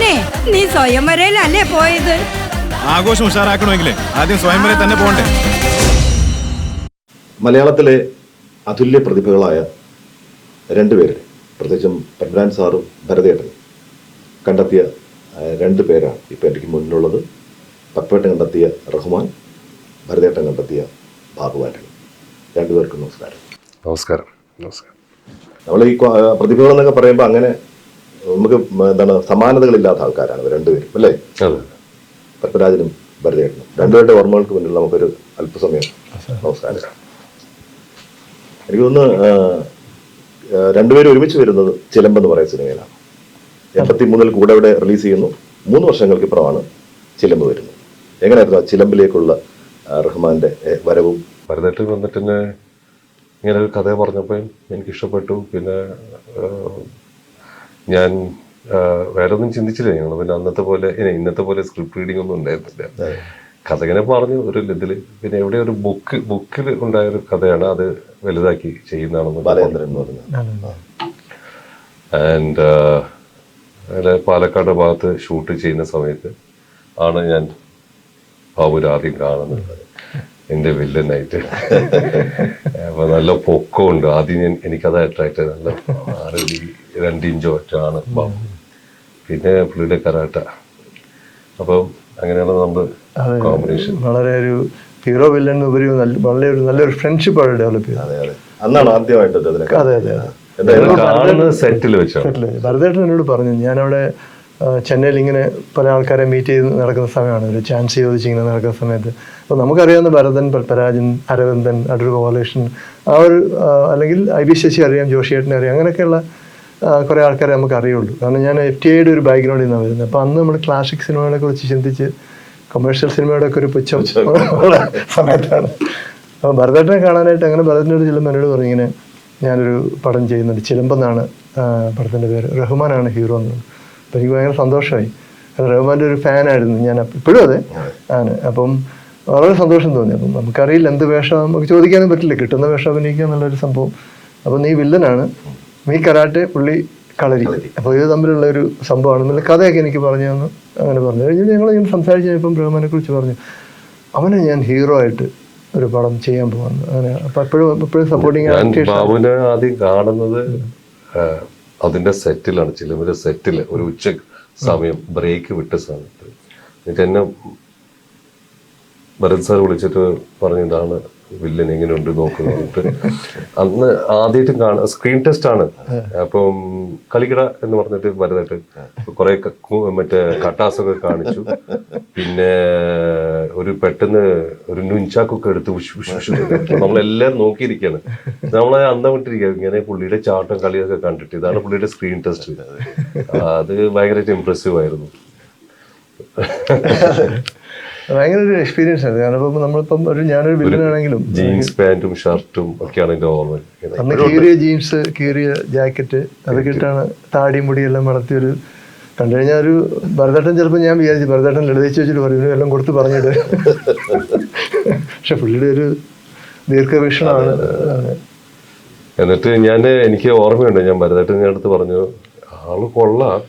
മോനെ നീ സ്വയംവരയിലല്ലേ പോയത്? ആഘോഷം ഉഷാറാക്കണമെങ്കിലേ ആദ്യം സ്വയംവരെ തന്നെ പോകണ്ടേ. മലയാളത്തിലെ അതുല്യ പ്രതിഭകളായ രണ്ടുപേരെ, പ്രത്യേകിച്ചും പത്മനാഭൻ സാറും ഭരതേട്ടനും കണ്ടെത്തിയ രണ്ട് പേരാണ് ഇപ്പം എനിക്ക് മുന്നിലുള്ളത്. പത്മേട്ടൻ കണ്ടെത്തിയ റഹ്മാൻ, ഭരതേട്ടൻ കണ്ടെത്തിയ ബാബു ആന്റണി. രണ്ടുപേർക്കും നമസ്കാരം. നമസ്കാരം. നമസ്കാരം. നമ്മൾ ഈ പ്രതിഭകളെന്നൊക്കെ പറയുമ്പോൾ അങ്ങനെ നമുക്ക് എന്താണ് സമാനതകളില്ലാത്ത ആൾക്കാരാണ് ഇവർ രണ്ടുപേരും, അല്ലേ? പത്മരാജനും ഭരതേട്ടനും രണ്ടുപേരുടെ ഓർമ്മകൾക്ക് മുന്നിൽ നമുക്കൊരു അല്പസമയം നമസ്കാരം. എനിക്ക് തോന്നുന്നു രണ്ടുപേരും ഒരുമിച്ച് വരുന്നത് ചിലമ്പെന്ന് പറയുന്ന സിനിമയിലാണ്. 83 കൂടെ ഇവിടെ റിലീസ് ചെയ്യുന്നു. 3 വർഷങ്ങൾക്ക് ഇപ്പുറമാണ് ചിലമ്പ് വരുന്നത്. എങ്ങനെയായിരുന്നു ചിലമ്പിലേക്കുള്ള റഹ്മാന്റെ വരവും? ഭരതേട്ടൻ വന്നിട്ട് ഇങ്ങനെ ഒരു കഥ പറഞ്ഞപ്പോൾ എനിക്ക് ഇഷ്ടപ്പെട്ടു. പിന്നെ ഞാൻ വേറെ ഒന്നും ചിന്തിച്ചില്ല. ഞങ്ങൾ പിന്നെ ഇന്നത്തെ പോലെ സ്ക്രിപ്റ്റ് റീഡിംഗ് ഒന്നും ഉണ്ടായിരുന്നില്ല. കഥ ഇങ്ങനെ പറഞ്ഞു ഒരു ഇതിൽ. പിന്നെ എവിടെ ഒരു ബുക്കിൽ ഉണ്ടായൊരു കഥയാണ്, അത് വലുതാക്കി ചെയ്യുന്നതാണെന്ന് ബാലേന്ദ്രൻ പറഞ്ഞു. ആൻഡ് പാലക്കാട് ഭാഗത്ത് ഷൂട്ട് ചെയ്യുന്ന സമയത്ത് ആണ് ഞാൻ ബാബുവിനെ ആദ്യം കാണുന്നത്, എൻ്റെ വില്ലനായിട്ട്. അപ്പൊ നല്ല പൊക്കമുണ്ട്. ആദ്യം എനിക്കത് അട്രാക്ട് ആയത്. നല്ല 2 ഇഞ്ചോ ഒറ്റാണ് ബാബു. പിന്നെ പുള്ളിയുടെ കരാട്ട. അപ്പം അങ്ങനെയാണ് നമ്മൾ കോമ്പിനേഷൻ. വളരെ ഒരു ഹീറോ വില്ലൻ ഉപരി നല്ലൊരു ഫ്രണ്ട്ഷിപ്പ് ആണ് ഡെവലപ്പ് ചെയ്തത്. അന്നാണ് ആദ്യമായിട്ട്. അതെ, സെറ്റിൽ വെച്ചാണ്. ഭരതേട്ടൻ എന്നോട് പറഞ്ഞു, ഞാനവിടെ ചെന്നൈയിൽ ഇങ്ങനെ പല ആൾക്കാരെ മീറ്റ് ചെയ്ത് നടക്കുന്ന സമയമാണ്, ഒരു ചാൻസ് ചോദിച്ച് ഇങ്ങനെ നടക്കുന്ന സമയത്ത്. അപ്പോൾ നമുക്കറിയാവുന്ന ഭരതൻ, പത്മരാജൻ, അരവിന്ദൻ, അടൂർ ഗോപാലകൃഷ്ണൻ, ആ ഒരു അല്ലെങ്കിൽ IB ശശി അറിയാം, ജോഷിയേട്ടനെ അറിയാം, അങ്ങനെയൊക്കെയുള്ള കുറേ ആൾക്കാരെ നമുക്ക് അറിയുള്ളൂ. കാരണം ഞാൻ FTIയുടെ ഒരു ബാക്ക്ഗ്രൗണ്ടിൽ നിന്നാണ് വരുന്നത്. അപ്പോൾ അന്ന് നമ്മൾ ക്ലാസിക് സിനിമകളെ കുറിച്ച് ചിന്തിച്ച് കൊമേഴ്ഷ്യൽ സിനിമയുടെ ഒക്കെ ഒരു പുച്ഛം സമയത്താണ്. അപ്പോൾ ഭരതേട്ടനെ കാണാനായിട്ട് അങ്ങനെ ഭരതനോട് ചെല്ലുമ്പോൾ എന്നോട് പറഞ്ഞു, ഇങ്ങനെ ഞാനൊരു പടം ചെയ്യുന്നുണ്ട്, ചിലമ്പെന്നാണ് പടത്തിൻ്റെ പേര്, റഹ്മാനാണ് ഹീറോ എന്ന്. അപ്പോൾ എനിക്ക് ഭയങ്കര സന്തോഷമായി. കാരണം റഹ്മാൻ്റെ ഒരു ഫാനായിരുന്നു ഞാൻ, ഇപ്പോഴും അതെ ആണ്. അപ്പം വളരെ സന്തോഷം തോന്നി. അപ്പം നമുക്കറിയില്ല എന്ത് വേഷം, നമുക്ക് ചോദിക്കാനും പറ്റില്ല, കിട്ടുന്ന വേഷം അഭിനയിക്കുക എന്നുള്ളൊരു സംഭവം. അപ്പോൾ നീ വില്ലനാണ്, നീ കരാട്ടെ, പുള്ളി കളരി. അപ്പോൾ ഇത് തമ്മിലുള്ള ഒരു സംഭവമാണ് എന്നുള്ള കഥയൊക്കെ എനിക്ക് പറഞ്ഞു തന്നു. അങ്ങനെ പറഞ്ഞു കഴിഞ്ഞാൽ ഞങ്ങളിങ്ങനെ സംസാരിച്ച് കഴിഞ്ഞപ്പം റഹ്മാനെ കുറിച്ച് പറഞ്ഞു, അവനെ ഞാൻ ഹീറോ ആയിട്ട് ഒരു പടം ചെയ്യാൻ പോകുന്നു. അങ്ങനെ അപ്പം എപ്പോഴും സപ്പോർട്ടിങ്. ബാബുവിനെ ആദ്യം കാണുന്നത് അതിന്റെ സെറ്റിലാണ്, ചിലവരുടെ സെറ്റിൽ ഒരു ഉച്ച സമയം ബ്രേക്ക് വിട്ട സമയത്ത്. എന്നിട്ട് എന്നെ ഭരത് സാർ വിളിച്ചിട്ട് പറഞ്ഞു, ഇതാണ് വില്ലൻ, എങ്ങനെയുണ്ട് നോക്കുന്നത്. അന്ന് ആദ്യമായിട്ടും കാണാൻ സ്ക്രീൻ ടെസ്റ്റ് ആണ്. അപ്പം കളിക്കട എന്ന് പറഞ്ഞിട്ട് ഭരതായിട്ട് കുറെ മറ്റേ കട്ടാസൊക്കെ കാണിച്ചു. പിന്നെ പെട്ടെന്ന് ഒരു നുഞ്ചാക്കൊക്കെ എടുത്ത് നമ്മളെല്ലാരും നോക്കിയിരിക്കുകയാണ്. നമ്മളെ അന്തം വിട്ടിരിക്കുക, ഇങ്ങനെ പുള്ളിയുടെ ചാട്ടം കളിയൊക്കെ കണ്ടിട്ട്. ഇതാണ് പുള്ളിയുടെ സ്ക്രീൻ ടെസ്റ്റ്. അത് ഭയങ്കരമായിട്ട് ഇംപ്രസീവ് ആയിരുന്നു. ഭയങ്കര ഒരു എക്സ്പീരിയൻസ് ആണ്. കാരണം ഇപ്പം നമ്മളിപ്പം ഞാനൊരു വില്ലനാണെങ്കിലും ജീൻസ് പാന്റും ഷർട്ടും ഒക്കെയാണ് എൻ്റെ ഓർമ്മ. അന്ന് കീറിയ ജീൻസ്, കീറിയ ജാക്കറ്റ്, അതൊക്കെ ഇട്ടാണ് താടി മുടിയെല്ലാം വളർത്തിയൊരു കണ്ടു കഴിഞ്ഞാൽ ഒരു ഭരതേട്ടൻ. ചിലപ്പോൾ ഞാൻ വിചാരിച്ചു ഭരതേട്ടൻ ലളിതച്ച് വെച്ചിട്ട് പറയും എല്ലാം കൊടുത്ത് പറഞ്ഞിട്ട്. പക്ഷെ പുള്ളിയുടെ ഒരു ദീർഘവീക്ഷണമാണ്. എന്നിട്ട് എനിക്ക് ഓർമ്മയുണ്ട്, ഞാൻ ഭരതേട്ടൻ്റെ അടുത്ത് പറഞ്ഞു, ആള് കൊള്ളാം,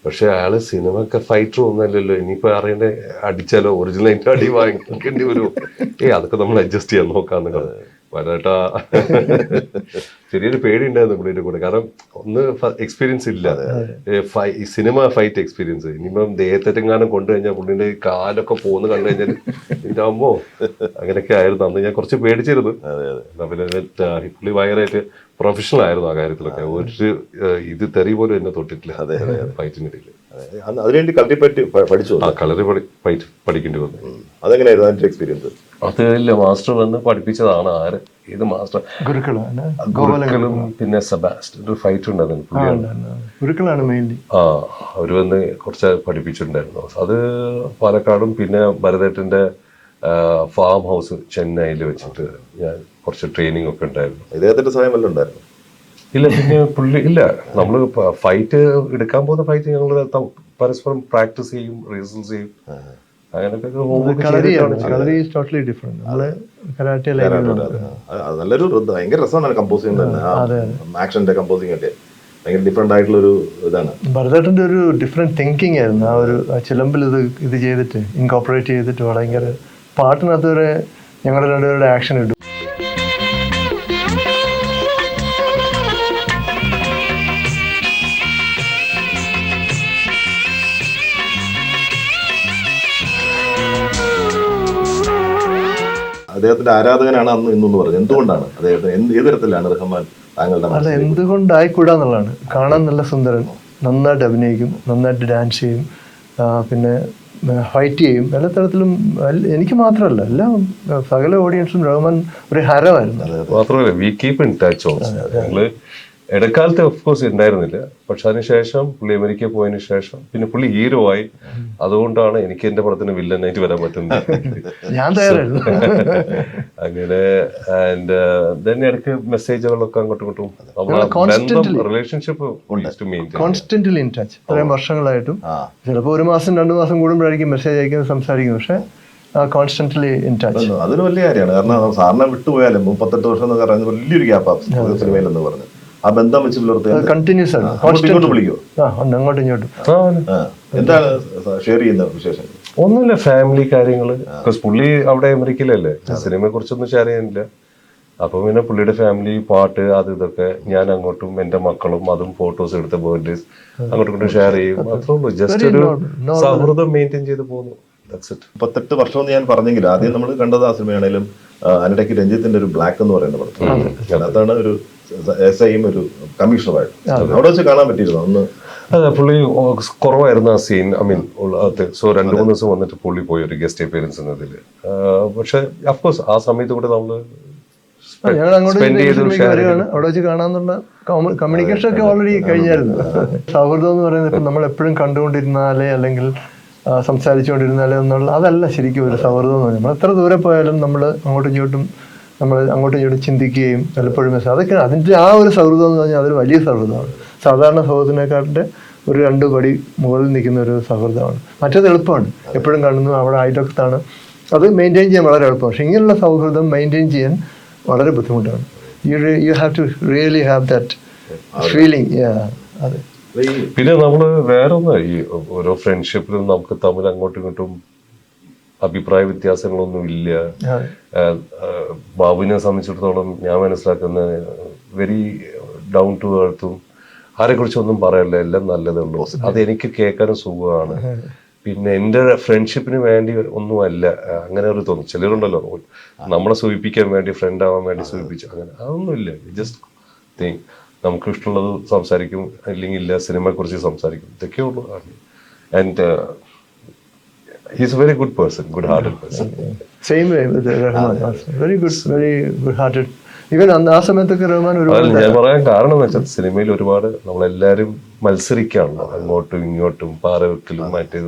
പക്ഷെ അയാള് സിനിമക്ക് ഫൈറ്റർ ഒന്നല്ലല്ലോ, ഇനിയിപ്പോ അറിയണ്ടേ അടിച്ചാലോ ഒറിജിനലായിട്ട് അടി വാങ്ങിക്കേണ്ടി വരുമോ? അതൊക്കെ നമ്മൾ അഡ്ജസ്റ്റ് ചെയ്യാൻ നോക്കാന്ന് പറഞ്ഞു. വരട്ടാ ചെറിയൊരു പേടി ഉണ്ടായിരുന്നു പുള്ളിയുടെ കൂടെ. കാരണം ഒന്ന് എക്സ്പീരിയൻസ് ഇല്ല, സിനിമ ഫൈറ്റ് എക്സ്പീരിയൻസ്. ഇനിയിപ്പം ദേഹത്തെങ്ങാനും കൊണ്ടു കഴിഞ്ഞാൽ പുള്ളിന്റെ കാലൊക്കെ പോന്ന് കണ്ടു കഴിഞ്ഞാൽ എന്റെ അമ്മോ, അങ്ങനെയൊക്കെ ആയിരുന്നു. അന്ന് ഞാൻ കുറച്ച് പേടിച്ചിരുന്നു. പിന്നെ പുള്ളി ഭയങ്കരമായിട്ട് പ്രൊഫഷണൽ ആയിരുന്നു ആ കാര്യത്തിലൊക്കെ. ഒരു ഇത് തെറി പോലും എന്നെ തൊട്ടിട്ടില്ല ഫൈറ്റിനിടയിൽ. അതിനുവേണ്ടി കളരി പഠിച്ചു. കളറി പഠിക്കേണ്ടി വന്നു. അതെങ്ങനെയായിരുന്നു അതിന്റെ എക്സ്പീരിയൻസ്? അതില്ല, മാസ്റ്റർ വന്ന് പഠിപ്പിച്ചതാണ്. ആര്? ഏത് മാസ്റ്റർ? ഗുരുക്കളും പിന്നെ സെബാസ്റ്റ്യൻ ഒരു ഫൈറ്റ് ഉണ്ടായിരുന്നു. അവര് വന്ന് കുറച്ച് പഠിപ്പിച്ചിട്ടുണ്ടായിരുന്നു. അത് പാലക്കാടും പിന്നെ ഭരതേട്ടന്റെ ഫാം ഹൗസ് ചെന്നൈയിൽ വെച്ചിട്ട് ഞാൻ കുറച്ച് ട്രെയിനിങ് ഒക്കെ ഉണ്ടായിരുന്നു. ഇദ്ദേഹത്തിന്റെ സമയം വല്ലതും ഉണ്ടായിരുന്നു? ഇല്ല, പിന്നെ പുള്ളി ഇല്ല. നമ്മള് ഫൈറ്റ് എടുക്കാൻ പോകുന്ന ഫൈറ്റ് ഞങ്ങൾ പരസ്പരം പ്രാക്ടീസ് ചെയ്യും, റിഹേഴ്സൽസ് ചെയ്യും. നല്ലൊരു ഭയങ്കര രസമാണ് കമ്പോസിംഗ് തന്നെ, ആക്ഷന്റെ കമ്പോസിംഗ് ഒക്കെ. ഭയങ്കര ഡിഫറെന്റ് ആയിട്ടുള്ള ഒരു ഇതാണ്. ഭരതേട്ടൻ്റെ ഒരു ഡിഫറെൻറ്റ് തിങ്കിങ് ആയിരുന്നു. ആ ഒരു ചിലമ്പിൽ ഇത് ചെയ്തിട്ട് ഇൻകോപ്പറേറ്റ് ചെയ്തിട്ട് ഭയങ്കര പാട്ടിനകത്ത് വരെ ഞങ്ങളുടെ രണ്ടുപേരുടെ ആക്ഷൻ ഇട്ടു. അദ്ദേഹത്തിന്റെ ആരാധകനാണ് അന്ന് ഇന്നെന്ന് പറഞ്ഞത്. എന്തുകൊണ്ടാണ് അദ്ദേഹത്തിന് ഏത് തരത്തിലാണ് റഹ്മാൻ താങ്കളുടെ അല്ല, എന്തുകൊണ്ടായിക്കൂടാന്നുള്ളതാണ്. കാണാൻ നല്ല സുന്ദരൻ, നന്നായിട്ട് അഭിനയിക്കും, നന്നായിട്ട് ഡാൻസ് ചെയ്യും, പിന്നെ ഫൈറ്റ് ചെയ്യും, എല്ലാ തരത്തിലും. എനിക്ക് മാത്രമല്ല, എല്ലാ സകല ഓഡിയൻസും റഹ്മാൻ ഒരു ഹരമായിരുന്നു. മാത്രമല്ല V keep in touch also. ഞങ്ങള് ഇടക്കാലത്ത് ഓഫ് കോഴ്സ് ഉണ്ടായിരുന്നില്ല, പക്ഷെ അതിനുശേഷം പുള്ളി അമേരിക്ക പോയതിനു ശേഷം പിന്നെ പുള്ളി ഹീറോ ആയി. അതുകൊണ്ടാണ് എനിക്ക് എന്റെ പടത്തിന് വില്ലനായിട്ട് വരാൻ പറ്റുന്നത്. ഞാൻ തയ്യാറായിരുന്നു. അങ്ങനെ ആൻഡ് ഇടയ്ക്ക് മെസ്സേജുകളൊക്കെ അങ്ങോട്ടും ഇങ്ങോട്ടും റിലേഷൻഷിപ്പ് കോൺസ്റ്റന്റ്ലി ഇൻ ടച്ച്. ഇത്രയും വർഷങ്ങളായിട്ടും ചിലപ്പോൾ 1 മാസം 2 മാസം കൂടുമ്പോഴായിരിക്കും മെസ്സേജ് അയക്കുന്നത്, സംസാരിക്കുന്നത്, പക്ഷെ കോൺസ്റ്റന്റ്ലി ഇൻ ടച്ച്. അതൊരു വലിയ കാര്യമാണ്. കാരണം സാറിനെ വിട്ടുപോയാലും 38 വർഷം എന്ന് പറയുന്നത് വലിയൊരു ഗ്യാപ്പാണ് സിനിമയിൽ എന്ന് പറഞ്ഞു. ആ ബന്ധം വെച്ച് പുലർത്തുക കണ്ടിന്യൂസ് ആണ്. വിളിക്കോ? അങ്ങോട്ടും ഇങ്ങോട്ടും. എന്താണ് ഷെയർ ചെയ്യുന്ന വിശേഷം? ഒന്നുമില്ല, ഫാമിലി കാര്യങ്ങള്. പുള്ളി അവിടെ അമേരിക്കയിലല്ലേ, സിനിമയെ കുറിച്ചൊന്നും ഷെയർ ചെയ്യാനില്ല. അപ്പൊ പിന്നെ പുള്ളിയുടെ ഫാമിലി, പാട്ട്, അത് ഇതൊക്കെ ഞാൻ അങ്ങോട്ടും എന്റെ മക്കളും അതും ഫോട്ടോസ് എടുത്ത ബർത്ത്ഡേസ് അങ്ങോട്ടും ഇങ്ങോട്ടും ഷെയർ ചെയ്യും. അത്രേ ഉള്ളൂ. ജസ്റ്റ് ഒരു സൗഹൃദം മെയിൻറ്റെയിൻ ചെയ്ത് പോകുന്നു. 38 വർഷം എന്ന് ഞാൻ പറഞ്ഞെങ്കിൽ ആദ്യം നമ്മൾ കണ്ടത് ആ സിനിമയാണെങ്കിലും അതിനിടയ്ക്ക് രഞ്ജിത്തിന്റെ ഒരു ബ്ലാക്ക് എന്ന് പറയുന്ന പടം, അതിനകത്താണ് ഒരു SIയും ഒരു കമ്മീഷണറായിട്ട്. അവിടെ വെച്ച് കാണാൻ പറ്റിയിരുന്നു അന്ന്. അതെ, പുള്ളി കുറവായിരുന്നു ആ സീൻ. ഐ മീൻ സോ 2-3 ദിവസം വന്നിട്ട് പുള്ളി പോയി ഒരു ഗസ്റ്റ് അപ്പിയറൻസ് എന്നതില്. പക്ഷെ അഫ്കോഴ്സ് ആ സമയത്ത് കൂടെ നമ്മള് ഞങ്ങൾ അങ്ങോട്ട് വരികയാണ്, അവിടെ വെച്ച് കാണാന്നുള്ള കമ്മ്യൂണിക്കേഷൻ ഒക്കെ ഓൾറെഡി കഴിഞ്ഞായിരുന്നു. സൗഹൃദം എന്ന് പറയുന്നത് ഇപ്പം നമ്മൾ എപ്പോഴും കണ്ടുകൊണ്ടിരുന്നാലേ അല്ലെങ്കിൽ സംസാരിച്ചുകൊണ്ടിരുന്നാലേ എന്നുള്ള അതല്ല ശരിക്കും ഒരു സൗഹൃദം എന്ന് പറഞ്ഞാൽ. നമ്മൾ എത്ര ദൂരെ പോയാലും നമ്മൾ അങ്ങോട്ടും ഇങ്ങോട്ടും ചിന്തിക്കുകയും പലപ്പോഴും അതൊക്കെ അതിൻ്റെ ആ ഒരു സൗഹൃദം എന്ന് പറഞ്ഞാൽ അതൊരു വലിയ സൗഹൃദമാണ്. സാധാരണ സൗഹൃദത്തിനെക്കാട്ടിൻ്റെ ഒരു 2 പടി മുകളിൽ നിൽക്കുന്ന ഒരു സൗഹൃദമാണ്. മറ്റേത് എളുപ്പമാണ്, എപ്പോഴും കാണുന്നു, അവിടെ അയൽവക്കത്താണ്, അത് മെയിൻറ്റെയിൻ ചെയ്യാൻ വളരെ എളുപ്പമാണ്. പക്ഷെ ഇങ്ങനെയുള്ള സൗഹൃദം മെയിൻറ്റെയിൻ ചെയ്യാൻ വളരെ ബുദ്ധിമുട്ടാണ്. You have to really have that feeling. അതെ. പിന്നെ നമ്മള് വേറൊന്ന്, ഈ ഓരോ ഫ്രണ്ട്ഷിപ്പിലും നമുക്ക് തമ്മിൽ അങ്ങോട്ടും ഇങ്ങോട്ടും അഭിപ്രായ വ്യത്യാസങ്ങളൊന്നും ഇല്ല. ബാബുവിനെ സംബന്ധിച്ചിടത്തോളം ഞാൻ മനസ്സിലാക്കുന്ന വെരി ഡൗൺ ടു എർത്തും, ആരെക്കുറിച്ചൊന്നും പറയല്ല, എല്ലാം നല്ലതേ ഉള്ളൂ. അത് എനിക്ക് കേൾക്കാനും സുഖമാണ്. പിന്നെ എൻ്റെ ഫ്രണ്ട്ഷിപ്പിന് വേണ്ടി ഒന്നുമല്ല അങ്ങനെ ഒരു തോന്നും. ചിലരുണ്ടല്ലോ നമ്മളെ സൂചിപ്പിക്കാൻ വേണ്ടി, ഫ്രണ്ട് ആവാൻ വേണ്ടി സൂചിപ്പിച്ചു, അങ്ങനെ അതൊന്നുമില്ല. ജസ്റ്റ് തിങ്ക് നമുക്ക് ഇഷ്ടമുള്ളത് സംസാരിക്കും, അല്ലെങ്കിൽ ഇല്ല സിനിമയെ കുറിച്ച് സംസാരിക്കും, ഇതൊക്കെ ഉള്ളൂ. And he's a very good person, good hearted person. Same way with Rahman. Very good hearted. Even ആ സമയത്തൊക്കെ റഹ്മാൻ ഒരുപാട്. ഞാൻ പറയാൻ കാരണം എന്ന് വെച്ചാൽ സിനിമയിൽ ഒരുപാട് നമ്മളെല്ലാവരും മത്സരിക്കാണല്ലോ, അങ്ങോട്ടും ഇങ്ങോട്ടും പാറവെക്കലും മറ്റേത്.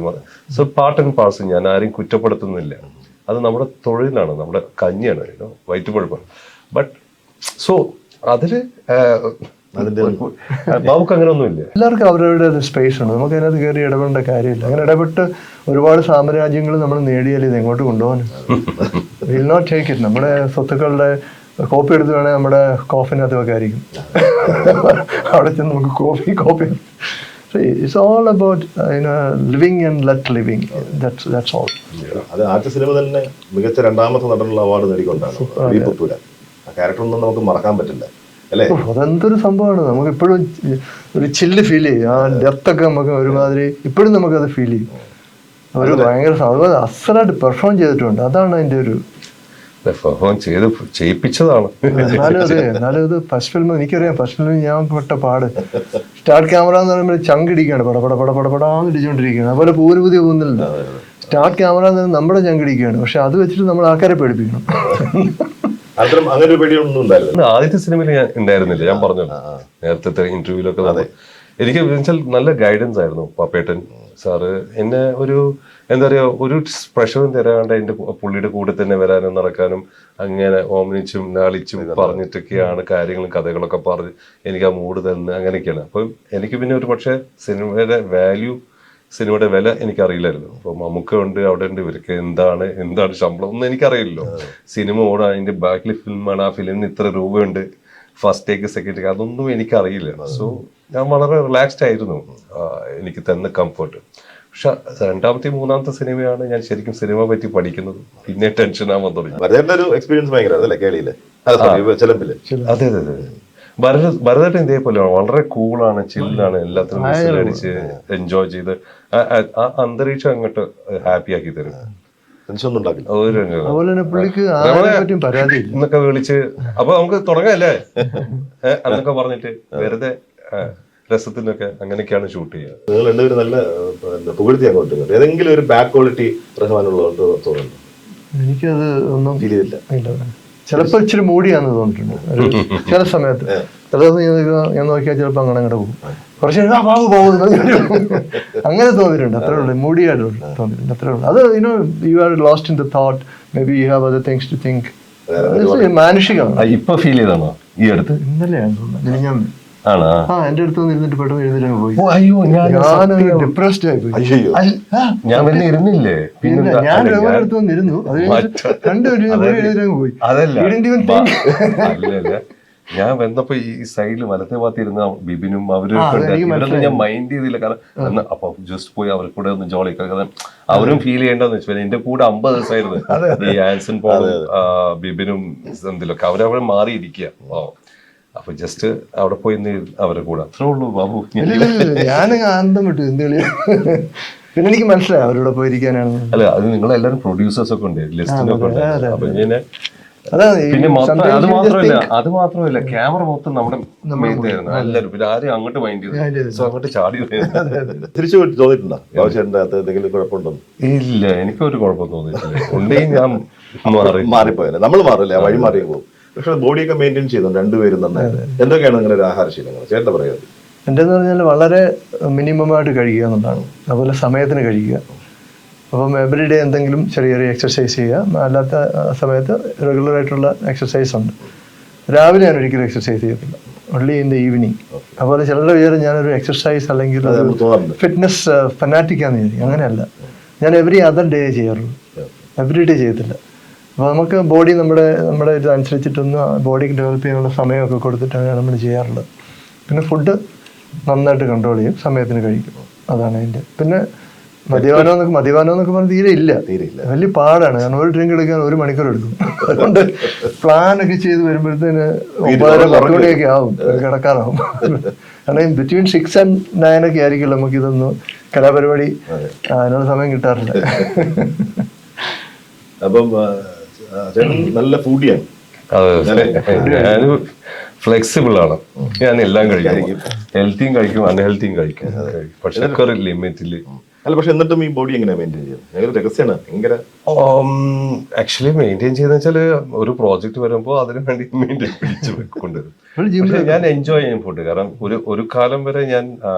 So part and parcel. ഞാൻ ആരും കുറ്റപ്പെടുത്തുന്നില്ല, അത് നമ്മുടെ തൊഴിലാണ്, നമ്മുടെ കഞ്ഞിയാണ്, വയറ്റുപഴുപ്പാണ്. ബട്ട് സോ അതില് നമുക്ക് അങ്ങനെ ഒന്നുമില്ല. എല്ലാവർക്കും അവരവരുടെ ഒരു സ്പേസ് ഉണ്ട്, നമുക്ക് അതിനകത്ത് കയറി ഇടപെടേണ്ട കാര്യമില്ല. അങ്ങനെ ഇടപെട്ട് ഒരുപാട് സാമ്രാജ്യങ്ങൾ നമ്മൾ നേടിയാൽ ഇത് എങ്ങോട്ട് കൊണ്ടുപോകാൻ? Will not take it. നമ്മുടെ സ്വത്തുക്കളുടെ കോപ്പി എടുത്ത് വേണേൽ നമ്മുടെ കോഫിനകത്ത് വെക്കായിരിക്കും. അവിടെ ചെന്ന് നമുക്ക് copy. It's all about living and let living. That's all. അത് ആദ്യ സിനിമ തന്നെ മികച്ച 2ാമത്തെ നടനുള്ള അവാർഡ് നേടിക്കൊണ്ടാണ്. ആ ക്യാരക്ടർ ഒന്നും നമുക്ക് മറക്കാൻ പറ്റില്ല. അതെന്തൊരു സംഭവമാണ്. നമുക്ക് ഇപ്പോഴും ഒരു ചില്ല് ഫീൽ ചെയ്യും. ആ ഡെപ്തൊക്കെ നമുക്ക് ഒരുമാതിരി ഇപ്പോഴും നമുക്കത് ഫീൽ ചെയ്യും. ഒരു ഭയങ്കര അസലായിട്ട് പെർഫോം ചെയ്തിട്ടുണ്ട്. അതാണ് അതിന്റെ ഒരു ചെയ്യിപ്പിച്ചതാണ്. എന്നാലും ഇത് ഫസ്റ്റ് ഫിലിം എനിക്കറിയാം. ഫസ്റ്റ് ഫിലിം ഞാൻ പെട്ട പാട്. സ്റ്റാർട്ട് ക്യാമറ എന്ന് പറയുമ്പോൾ ചങ്കിടിക്കുകയാണ്, പടപടാന്ന് ഇടിച്ചുകൊണ്ടിരിക്കുകയാണ്. അതുപോലെ പൂതി പോകുന്നില്ല. സ്റ്റാർട്ട് ക്യാമറ എന്ന് പറയുന്നത് നമ്മുടെ ചങ്കിടിക്കുകയാണ്. പക്ഷെ അത് വെച്ചിട്ട് നമ്മൾ ആൾക്കാരെ പേടിപ്പിക്കണം. അങ്ങനെ ഒരു പേടിയൊന്നും ഉണ്ടായിരുന്നു ആദ്യത്തെ സിനിമയിൽ ഞാൻ ഉണ്ടായിരുന്നില്ല. ഞാൻ പറഞ്ഞു നേരത്തെ ഇന്റർവ്യൂലൊക്കെ. എനിക്ക് വെച്ചാൽ നല്ല ഗൈഡൻസ് ആയിരുന്നു പാപ്പേട്ടൻ സാറ്. എന്നെ ഒരു എന്താ പറയുക, ഒരു പ്രഷറും തരാണ്ട് എൻ്റെ പുള്ളിയുടെ കൂടെ തന്നെ വരാനും നടക്കാനും അങ്ങനെ ഓമനിച്ചും ലാളിച്ചും പറഞ്ഞിട്ടൊക്കെയാണ് കാര്യങ്ങളും കഥകളൊക്കെ പറഞ്ഞ് എനിക്ക് ആ മൂഡ് തന്നെ അങ്ങനെയൊക്കെയാണ്. അപ്പം എനിക്ക് പിന്നെ ഒരു പക്ഷേ സിനിമയുടെ വില എനിക്കറിയില്ലായിരുന്നു. അപ്പോൾ മമ്മൂക്ക ഉണ്ട്, അവിടെ ഉണ്ട്, ഇവർക്ക് എന്താണ് ശമ്പളം ഒന്നും എനിക്കറിയില്ലല്ലോ. സിനിമ ഓടാൻ അതിൻ്റെ ബാക്കിൽ ഫിലിമാണ്, ആ ഫിലിമിന് ഇത്ര രൂപയുണ്ട്, ഫസ്റ്റ് ടേക്ക് സെക്കൻഡ് ടേക്ക്, അതൊന്നും എനിക്കറിയില്ല. സോ ഞാൻ വളരെ റിലാക്സ്ഡ് ആയിരുന്നു, എനിക്ക് തന്ന കംഫർട്ട്. പക്ഷെ രണ്ടാമത്തെ മൂന്നാമത്തെ സിനിമയാണ് ഞാൻ ശരിക്കും സിനിമ പറ്റി പഠിക്കുന്നത്. പിന്നെ ടെൻഷൻ ആവാൻ തുടങ്ങി. ഒരു എക്സ്പീരിയൻസ് ഭയങ്കര കേളിയില് ചിലമ്പില്. അതെ അതെ അതെ. ഭരതേട്ടൻ ഇതേപോലെ വളരെ കൂളാണ്, ചില്ലാണ്, എല്ലാത്തിനും അടിച്ച് എൻജോയ് ചെയ്ത് ആ അന്തരീക്ഷം അങ്ങോട്ട് ഹാപ്പി ആക്കി തരും. എന്നൊക്കെ വിളിച്ച് അപ്പൊ നമുക്ക് തുടങ്ങല്ലേ എന്നൊക്കെ പറഞ്ഞിട്ട് വെറുതെ രസത്തിനൊക്കെ അങ്ങനെയൊക്കെയാണ് ഷൂട്ട് ചെയ്യുക. നിങ്ങൾ രണ്ടുപേരും നല്ല പുകഴ്ത്തി അങ്ങോട്ട് ഏതെങ്കിലും ഒരു ബാഡ് ക്വാളിറ്റി റഹ്മാനുള്ളത് തോന്നുന്നു? എനിക്കത് ഒന്നും ഫീൽ ചെയ്തില്ല. ചിലപ്പോൾ ഇച്ചിരി മൂടിയാന്ന് തോന്നിയിട്ടുണ്ട് ചില സമയത്ത്. ചില ദിവസം ഞാൻ നോക്കിയാൽ ചിലപ്പോൾ അങ്ങനെ അങ്ങോട്ട് പോകും, കുറച്ച് അങ്ങനെ തോന്നിയിട്ടുണ്ട്. അത്രേ ഉള്ളൂ, മൂടിയായിട്ട് തോന്നിയിട്ടുണ്ട്, അത്രേ ഉള്ളൂ. അത് you are lost in the thought, maybe you have other things to think. മാനുഷികമാണ്. ഇപ്പൊ ഫീൽ ചെയ്താണോ ഈ അടുത്ത്? ഇന്നലെയാണ് തോന്നുന്നത് ഞാൻ എന്റെ അടുത്ത് ഇരുന്നിട്ട് പെട്ടെന്ന് എഴുന്നേറ്റ് പോയി. ഞാൻ ഡിപ്രസ്ഡ് ആയി പോയി. ഞാൻ ഇരുന്നില്ലേ, പിന്നെ ഞാൻ രഘുവിന്റെ അടുത്ത് വന്നിരുന്നു, അത് രണ്ടുപേരും പോയി. ഞാൻ വന്നപ്പോ ഈ സൈഡിൽ വലത്തെ ഭാഗത്ത് ഇരുന്ന ബിബിനും അവരും ഞാൻ മൈൻഡ് ചെയ്തില്ല. കാരണം അപ്പൊ ജസ്റ്റ് പോയി അവർ കൂടെ ഒന്ന് ജോളി, കാരണം അവരും ഫീൽ ചെയ്യേണ്ടെന്ന് വെച്ചാൽ എന്റെ കൂടെ 50 ദിവസമായിരുന്നു ഈ ആൻസൺ പോളും ബിബിനും എന്തിലൊക്കെ അവരവിടെ മാറിയിരിക്കുക. അപ്പൊ ജസ്റ്റ് അവിടെ പോയി അവരെ കൂടെ അത്രേ ഉള്ളൂ ബാബു. ഞാൻ ആനന്ദം വിട്ടു എന്ത്. പിന്നെ എനിക്ക് മനസ്സിലായി അവരോട് പോയിരിക്കാനാണ്. അല്ല, അത് നിങ്ങളെല്ലാരും പ്രൊഡ്യൂസേഴ്സ് ഒക്കെ ഉണ്ട്, ലിസ്റ്റിനൊക്കെ ഉണ്ട്. അപ്പൊ പിന്നെ അത് മാത്രമല്ല ക്യാമറ മൊത്തം നമ്മുടെ മെയിനായിരുന്നു എല്ലാവരും. പിന്നെ ആരും അങ്ങോട്ട് മൈൻഡ് ചെയ്തു, സോ അങ്ങോട്ട് ചാടി. തിരിച്ചു തോന്നിയിട്ടുണ്ടോ ബാബുചേട്ടൻ്റെ അകത്ത് എന്തെങ്കിലും കുഴപ്പമുണ്ടോ? ഇല്ല, എനിക്കൊരു കുഴപ്പം തോന്നിയിട്ടില്ല. ഉണ്ടെങ്കിൽ ഞാൻ മാറിപ്പോയത്. നമ്മൾ മാറില്ല, വഴി മാറി പോകും. പക്ഷെ ബോഡിയൊക്കെ മെയിൻറ്റെയിൻ ചെയ്യുന്നു രണ്ടുപേരും നന്നായിട്ട്. എന്തൊക്കെയാണ് നിങ്ങളുടെ ഒരു ആഹാരശീലങ്ങൾ ചേട്ടൻ പറയുന്നത്? എൻ്റെന്ന് പറഞ്ഞാൽ വളരെ മിനിമമായിട്ട് കഴിക്കുക എന്നുള്ളതാണ്. അതുപോലെ സമയത്തിന് കഴിക്കുക. അപ്പം എവറി ഡേ എന്തെങ്കിലും ചെറിയ ചെറിയ എക്സർസൈസ് ചെയ്യുക. അല്ലാത്ത സമയത്ത് റെഗുലറായിട്ടുള്ള എക്സർസൈസ് ഉണ്ട്. രാവിലെ ഞാൻ ഒരിക്കലും എക്സർസൈസ് ചെയ്യത്തില്ല, ഓൺലി ഇൻ ദ ഈവനിങ്. അതുപോലെ ചിലരുടെ പേര് ഞാനൊരു എക്സർസൈസ് അല്ലെങ്കിൽ ഫിറ്റ്നസ് ഫനാറ്റിക്കാന്ന് വിചാരിക്കും. അങ്ങനെയല്ല, ഞാൻ എവറി അതർ ഡേ ചെയ്യാറുള്ളൂ, എവറി ഡേ ചെയ്യത്തില്ല. അപ്പോൾ നമുക്ക് ബോഡി നമ്മുടെ ഇതനുസരിച്ചിട്ടൊന്ന് ബോഡിക്ക് ഡെവലപ്പ് ചെയ്യാനുള്ള സമയമൊക്കെ കൊടുത്തിട്ടാണ് നമ്മൾ ചെയ്യാറുള്ളത്. പിന്നെ ഫുഡ് നന്നായിട്ട് കൺട്രോൾ ചെയ്യും, സമയത്തിന് കഴിക്കും, അതാണ് അതിൻ്റെ. പിന്നെ മദ്യപാനം എന്നൊക്കെ പറഞ്ഞാൽ തീരെ ഇല്ല, വലിയ പാടാണ്. കാരണം ഒരു ഡ്രിങ്ക് എടുക്കാൻ 1 മണിക്കൂർ എടുക്കും. അതുകൊണ്ട് പ്ലാനൊക്കെ ചെയ്ത് വരുമ്പോഴത്തേന് 9:30-10 മണിയൊക്കെ ആവും, കിടക്കാറാവും. കാരണം ബിറ്റ്വീൻ 6 and 9 ഒക്കെ ആയിരിക്കും നമുക്കിതൊന്ന് കലാപരിപാടി അതിനുള്ള സമയം കിട്ടാറില്ല. അപ്പം നല്ല ഫുഡിയാണ്. ഞാൻ ഫ്ലെക്സിബിൾ ആണ്, ഞാൻ എല്ലാം കഴിക്കും. ഹെൽത്തിയും കഴിക്കും, അൺഹെൽത്തിയും കഴിക്കും. പക്ഷെ ലിമിറ്റില്. അല്ല, പക്ഷെ എന്നിട്ടും ഈ ബോഡി എങ്ങനെ മെയിൻറ്റെയിൻ ചെയ്യും? രഹസ്യമാണ് ഭയങ്കര. ആക്ച്വലി മെയിൻറ്റെയിൻ ചെയ്യുന്ന വെച്ചാല് ഒരു പ്രോജക്റ്റ് വരുമ്പോൾ അതിനു വേണ്ടി മെയിൻറ്റെയിൻ പിടിച്ചു കൊണ്ടുവരും. പക്ഷെ ഞാൻ എൻജോയ് ചെയ്യും ഫുഡ്. കാരണം ഒരു കാലം വരെ ഞാൻ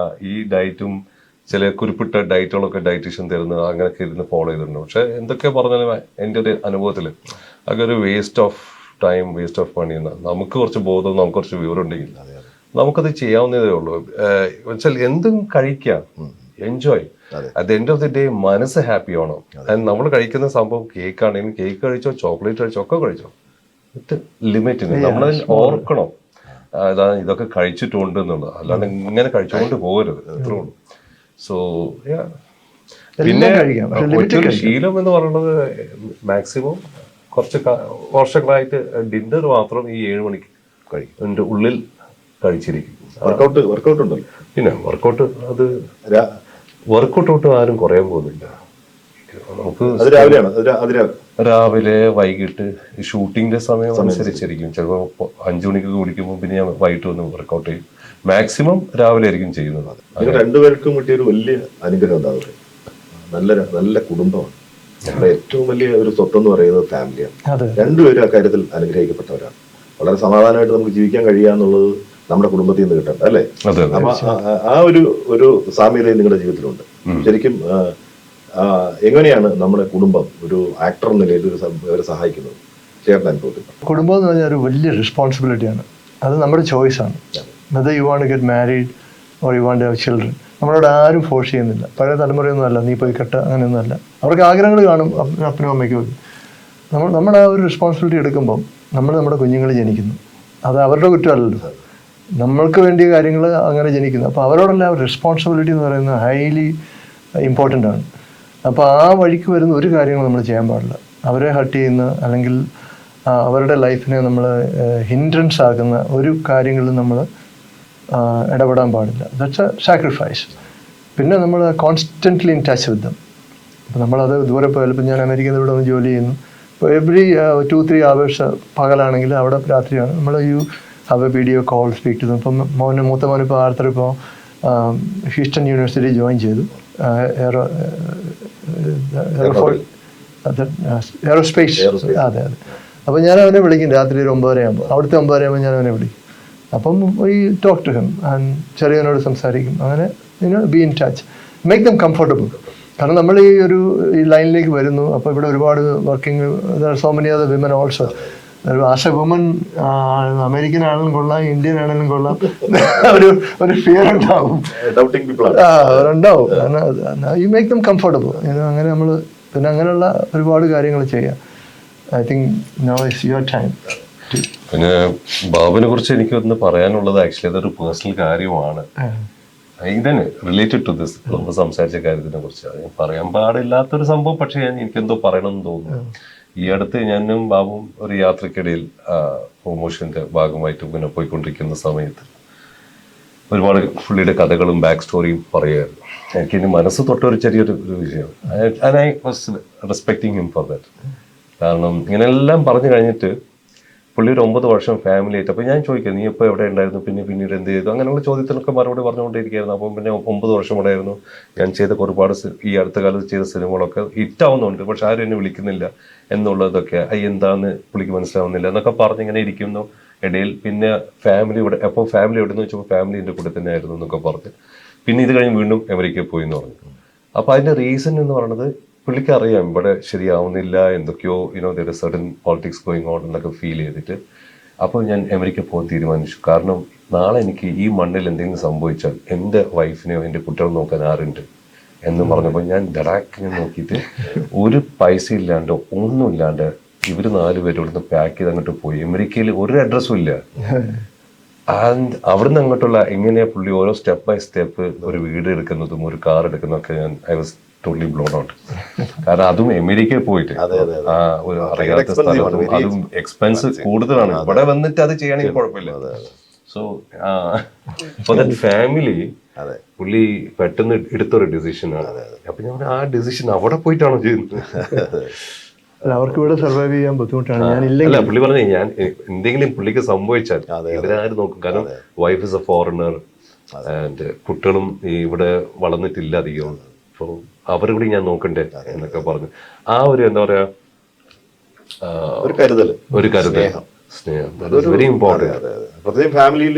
ഈ ഡയറ്റും ചില കുറിപ്പിട്ട ഡയറ്റുകളൊക്കെ ഡയറ്റീഷ്യൻ തരുന്നത് അങ്ങനെയൊക്കെ ഇരുന്ന് ഫോളോ ചെയ്തിട്ടുണ്ട്. പക്ഷെ എന്തൊക്കെ പറഞ്ഞാലും എൻ്റെ ഒരു അനുഭവത്തിൽ അതൊക്കെ ഒരു waste of time, waste of money. നമുക്ക് കുറച്ച് ബോധം, നമുക്ക് കുറച്ച് വിവരം ഉണ്ടെങ്കിൽ നമുക്കത് ചെയ്യാവുന്നതേ ഉള്ളൂ. വെച്ചാൽ എന്തും കഴിക്കാം, enjoy. At the end of the day മനസ്സ് ഹാപ്പി ആവണം. നമ്മൾ കഴിക്കുന്ന സംഭവം കേക്ക് ആണെങ്കിലും കേക്ക് കഴിച്ചോ, ചോക്ലേറ്റ് കഴിച്ചോ, ഒക്കെ കഴിച്ചോ, വിത്ത് ലിമിറ്റിന്. നമ്മളതിൽ ഓർക്കണം ഇതൊക്കെ കഴിച്ചിട്ടുണ്ട് എന്നുള്ളത്. അല്ലാണ്ട് ഇങ്ങനെ കഴിച്ചുകൊണ്ട് പോകരുത്, ഇത്രേ ഉള്ളൂ. സോ പിന്നെ മറ്റൊരു ശീലം എന്ന് പറയുന്നത് മാക്സിമം കുറച്ച് വർഷങ്ങളായിട്ട് ഡിന്നർ മാത്രം ഈ 7 മണിക്ക് കഴിക്കും, എൻ്റെ ഉള്ളിൽ കഴിച്ചിരിക്കും. വർക്കൗട്ട് ഉണ്ടല്ലോ. പിന്നെ വർക്കൗട്ട്, അത് വർക്കൗട്ട് തൊട്ട് ആരും കുറയാൻ പോകുന്നില്ല. നമുക്ക് രാവിലെ വൈകിട്ട് ഷൂട്ടിങ്ങിന്റെ സമയം അനുസരിച്ചിരിക്കും. ചിലപ്പോൾ 5 മണിക്ക് കുടിക്കുമ്പോൾ പിന്നെ ഞാൻ വൈകിട്ട് വന്ന് വർക്കൗട്ട് ചെയ്യും. മാക്സിമം രാവിലെ ആയിരിക്കും ചെയ്യുന്നത്. രണ്ടുപേർക്കും കിട്ടിയ ഒരു വലിയ അനുഗ്രഹം എന്താ? നല്ല കുടുംബമാണ്. നമ്മുടെ ഏറ്റവും വലിയ ഒരു സ്വത്തെന്ന് പറയുന്നത് ഫാമിലിയാണ്. രണ്ടുപേരും അക്കാര്യത്തിൽ അനുഗ്രഹിക്കപ്പെട്ടവരാണ്. വളരെ സമാധാനമായിട്ട് നമുക്ക് ജീവിക്കാൻ കഴിയുക എന്നുള്ളത് നമ്മുടെ കുടുംബത്തിൽ നിന്ന് കിട്ടണ്ട, അല്ലേ? അപ്പൊ ആ ഒരു സാമ്യത നിങ്ങളുടെ ജീവിതത്തിലുണ്ട്. ശരിക്കും എങ്ങനെയാണ് നമ്മുടെ കുടുംബം ഒരു ആക്ടർ എന്ന നിലയിൽ അവരെ സഹായിക്കുന്നത്? ചേട്ടൻ അനുഭവത്തിൽ കുടുംബം എന്ന് പറഞ്ഞാൽ ഒരു വലിയ റെസ്പോൺസിബിലിറ്റിയാണ്. അത് നമ്മുടെ ചോയ്സാണ്. Whether you want to get married or you want to have children. നമ്മളോട് ആരും ഫോഴ്സ് ചെയ്യുന്നില്ല. പഴയ തലമുറയൊന്നും അല്ല, നീ പോയി കെട്ട, അങ്ങനെയൊന്നും അല്ല. അവർക്ക് ആഗ്രഹങ്ങൾ കാണും, അപ്പനും അമ്മയ്ക്കും ഒക്കെ. നമ്മൾ ആ ഒരു റെസ്പോൺസിബിലിറ്റി എടുക്കുമ്പം നമ്മുടെ കുഞ്ഞുങ്ങൾ ജനിക്കുന്നു. അത് അവരുടെ കുറ്റമല്ലല്ലോ. നമ്മൾക്ക് വേണ്ടിയ കാര്യങ്ങൾ അങ്ങനെ ജനിക്കുന്നു. അപ്പോൾ അവരോടുള്ള റെസ്പോൺസിബിലിറ്റി എന്ന് പറയുന്നത് ഹൈലി ഇമ്പോർട്ടൻ്റ് ആണ്. അപ്പോൾ ആ വഴിക്ക് വരുന്ന ഒരു കാര്യങ്ങളും നമ്മൾ ചെയ്യാൻ പാടില്ല. അവരെ ഹർട്ട് ചെയ്യുന്ന അല്ലെങ്കിൽ അവരുടെ ലൈഫിനെ നമ്മൾ ഹിൻഡ്രൻസ് ആക്കുന്ന ഒരു കാര്യങ്ങളിലും നമ്മൾ ഇടപെടാൻ പാടില്ല. That's A sacrifice. പിന്നെ നമ്മൾ constantly in touch with dum. അപ്പോൾ നമ്മളത് ദൂരെ പോയാലും, ഇപ്പം ഞാൻ അമേരിക്കയിൽ ഇവിടെ വന്ന് ജോലി ചെയ്യുന്നു, ഇപ്പോൾ എവറി 2-3 hours പകലാണെങ്കിൽ അവിടെ രാത്രിയാണ്, നമ്മൾ have A video call speak ചെയ്തു. ഇപ്പം മൂത്ത മോനിപ്പോൾ ആർത്തർ ഇപ്പോൾ ഹ്യൂസ്റ്റൺ യൂണിവേഴ്സിറ്റി ജോയിൻ ചെയ്തു, എയറോസ്പേസ്. അതെ. അപ്പോൾ ഞാൻ അവനെ വിളിക്കും രാത്രി ഒരു 9:30 ആകുമ്പോൾ, അവിടുത്തെ 9:30 ആകുമ്പോൾ ഞാൻ അവനെ വിളിക്കും. അപ്പം ഈ ടോക്ക് ടു ഹിം ആൻഡ് ചെറിയവനോട് സംസാരിക്കും. അങ്ങനെ be in touch, make them comfortable. കാരണം നമ്മൾ ഈ ലൈനിലേക്ക് വരുന്നു. അപ്പോൾ ഇവിടെ ഒരുപാട് working so many other women also. As a woman, American ആണെങ്കിലും കൊള്ളാം, ഇന്ത്യൻ ആണെങ്കിലും കൊള്ളാം, ഒരു ഫിയർ ഉണ്ടാവും. You make them comfortable. അങ്ങനെ നമ്മൾ പിന്നെ അങ്ങനെയുള്ള ഒരുപാട് കാര്യങ്ങൾ ചെയ്യാം. I think now is your time. പിന്നെ ബാബുവിനെ കുറിച്ച് എനിക്ക് ഒന്ന് പറയാനുള്ളത് ആക്ച്വലി അതൊരു പേഴ്സണൽ കാര്യമാണ്. ഇതിന് റിലേറ്റഡ് ടു ദിസ് നമ്മൾ സംസാരിച്ച കാര്യത്തിനെ കുറിച്ച് പറയാൻ പാടില്ലാത്തൊരു സംഭവം, പക്ഷെ എനിക്കെന്തോ പറയണമെന്ന് തോന്നുന്നു. ഈ അടുത്ത് ഞാനും ബാബുവും ഒരു യാത്രക്കിടയിൽ പ്രൊമോഷന്റെ ഭാഗമായിട്ട് ഇങ്ങനെ പോയിക്കൊണ്ടിരിക്കുന്ന സമയത്ത് ഒരുപാട് പുള്ളിയുടെ കഥകളും ബാക്ക് സ്റ്റോറിയും പറയുമായിരുന്നു. എനിക്ക് എൻ്റെ മനസ്സ് തൊട്ടൊരു ചെറിയൊരു വിഷയം. And I was respecting him for that. കാരണം ഇങ്ങനെല്ലാം പറഞ്ഞു കഴിഞ്ഞിട്ട് പുള്ളി ഒരു 9 വർഷം ഫാമിലി ആയിട്ട്. അപ്പോൾ ഞാൻ ചോദിക്കാം, നീ ഇപ്പോൾ എവിടെ ഉണ്ടായിരുന്നു, പിന്നീട് എന്ത് ചെയ്തു, അങ്ങനെയുള്ള ചോദ്യത്തിനൊക്കെ മറുപടി പറഞ്ഞുകൊണ്ടിരിക്കുകയായിരുന്നു. അപ്പം പിന്നെ 9 വർഷം ഉണ്ടായിരുന്നു. ഞാൻ ചെയ്ത ഒരുപാട് ഈ അടുത്ത കാലത്ത് ചെയ്ത സിനിമകളൊക്കെ ഹിറ്റാവുന്നുണ്ട്, പക്ഷെ ആരും എന്നെ വിളിക്കുന്നില്ല എന്നുള്ളതൊക്കെ എന്താന്ന് പുള്ളിക്ക് മനസ്സിലാവുന്നില്ല എന്നൊക്കെ പറഞ്ഞ് ഇങ്ങനെ ഇരിക്കുന്നു ഇടയിൽ. പിന്നെ ഫാമിലി ഇവിടെ, അപ്പോൾ ഫാമിലി എവിടെ നിന്ന് വെച്ചപ്പോൾ ഫാമിലി എൻ്റെ കൂടെ തന്നെ ആയിരുന്നു എന്നൊക്കെ പറഞ്ഞ് പിന്നെ ഇത് കഴിഞ്ഞ് വീണ്ടും അമേരിക്കയിൽ പോയി എന്ന് പറഞ്ഞു. അപ്പോൾ അതിൻ്റെ റീസൺ എന്ന് പറയുന്നത് പുള്ളിക്ക് അറിയാം ഇവിടെ ശരിയാവുന്നില്ല, എന്തൊക്കെയോ there is certain politics going on എന്നൊക്കെ ഫീൽ ചെയ്തിട്ട്. അപ്പോൾ ഞാൻ അമേരിക്ക പോകാൻ തീരുമാനിച്ചു. കാരണം നാളെ എനിക്ക് ഈ മണ്ണിൽ എന്തെങ്കിലും സംഭവിച്ചാൽ എൻ്റെ വൈഫിനെയോ എൻ്റെ കുട്ടികളെ നോക്കാൻ ആരുണ്ട് എന്ന് പറഞ്ഞപ്പോൾ ഞാൻ ഡയറക്റ്റ് നോക്കിയിട്ട് ഒരു പൈസ ഇല്ലാണ്ട് ഒന്നുമില്ലാണ്ട് ഇവർ 4 പേരും ഇവിടുന്ന് പാക്ക് ചെയ്ത് അങ്ങോട്ട് പോയി. അമേരിക്കയിൽ ഒരു അഡ്രസ്സും ഇല്ല. ആൻഡ് അവിടുന്ന് അങ്ങോട്ടുള്ള എങ്ങനെയാ പുള്ളി ഓരോ സ്റ്റെപ്പ് ബൈ സ്റ്റെപ്പ് ഒരു വീട് എടുക്കുന്നതും ഒരു കാർ എടുക്കുന്നതൊക്കെ I was totally blown out. കാരണം അതും അമേരിക്കയിൽ പോയിട്ട് ഒരു അറിയാത്ത സ്ഥലത്തും അതും എക്സ്പെൻസ് കൂടുതലാണ്. ഇവിടെ വന്നിട്ട് അത് ചെയ്യണമെങ്കിൽ കുഴപ്പമില്ല. സോ ഫോർ ദാറ്റ് ഫാമിലി പുള്ളി പെട്ടെന്ന് എടുത്തൊരു ഡിസിഷനാണ്. അപ്പൊ ഞാൻ ആ ഡിസിഷൻ അവിടെ പോയിട്ടാണോ ചെയ്യുന്നത്? അവർക്ക് ഇവിടെ സർവൈവ് ചെയ്യാൻ ബുദ്ധിമുട്ടാണ്. അല്ല, പുള്ളി പറഞ്ഞു ഞാൻ എന്തെങ്കിലും പുള്ളിക്ക് സംഭവിച്ചാൽ ഇവരാരും നോക്കും. കാരണം wife is A foreigner and കുട്ടികളും ഇവിടെ വളർന്നിട്ടില്ല അധികം. സോ അവരുടെ ഞാൻ നോക്കണ്ടേ എന്നൊക്കെ പറഞ്ഞു. ആ ഒരു എന്താ പറയാ ഒരു കരുതൽ സ്നേഹം വെരി ഇമ്പോർട്ടന്റ്.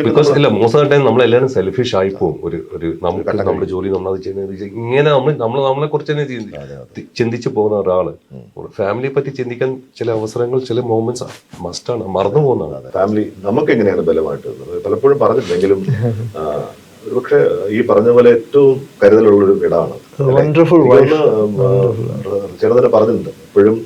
ബിക്കോസ് ഇല്ല, മോസ്റ്റ് ഓഫ് ദ ടൈം നമ്മളെല്ലാവരും സെൽഫിഷ് ആയി പോകും. ഒരു നമുക്ക് നമ്മുടെ ജോലി നമ്മളത് ചെയ്യുന്നത് ഇങ്ങനെ നമ്മളെ കുറിച്ച് തന്നെ ചിന്തിച്ചു പോകുന്ന ഒരാള് ഫാമിലിയെ പറ്റി ചിന്തിക്കാൻ ചില അവസരങ്ങൾ, ചില മൊമെന്റ്സ് മസ്റ്റാണ്, മറന്നു പോകുന്നതാണ്. ഫാമിലി നമുക്ക് എങ്ങനെയാണ് ബലമായിട്ട് പലപ്പോഴും പറഞ്ഞിട്ടുണ്ടെങ്കിലും ഒരുപക്ഷെ ഈ പറഞ്ഞ പോലെ ഏറ്റവും കരുതലുള്ളൊരു ഇടമാണ്. ചെറുതന്നെ പറഞ്ഞിട്ടുണ്ട്, എപ്പോഴും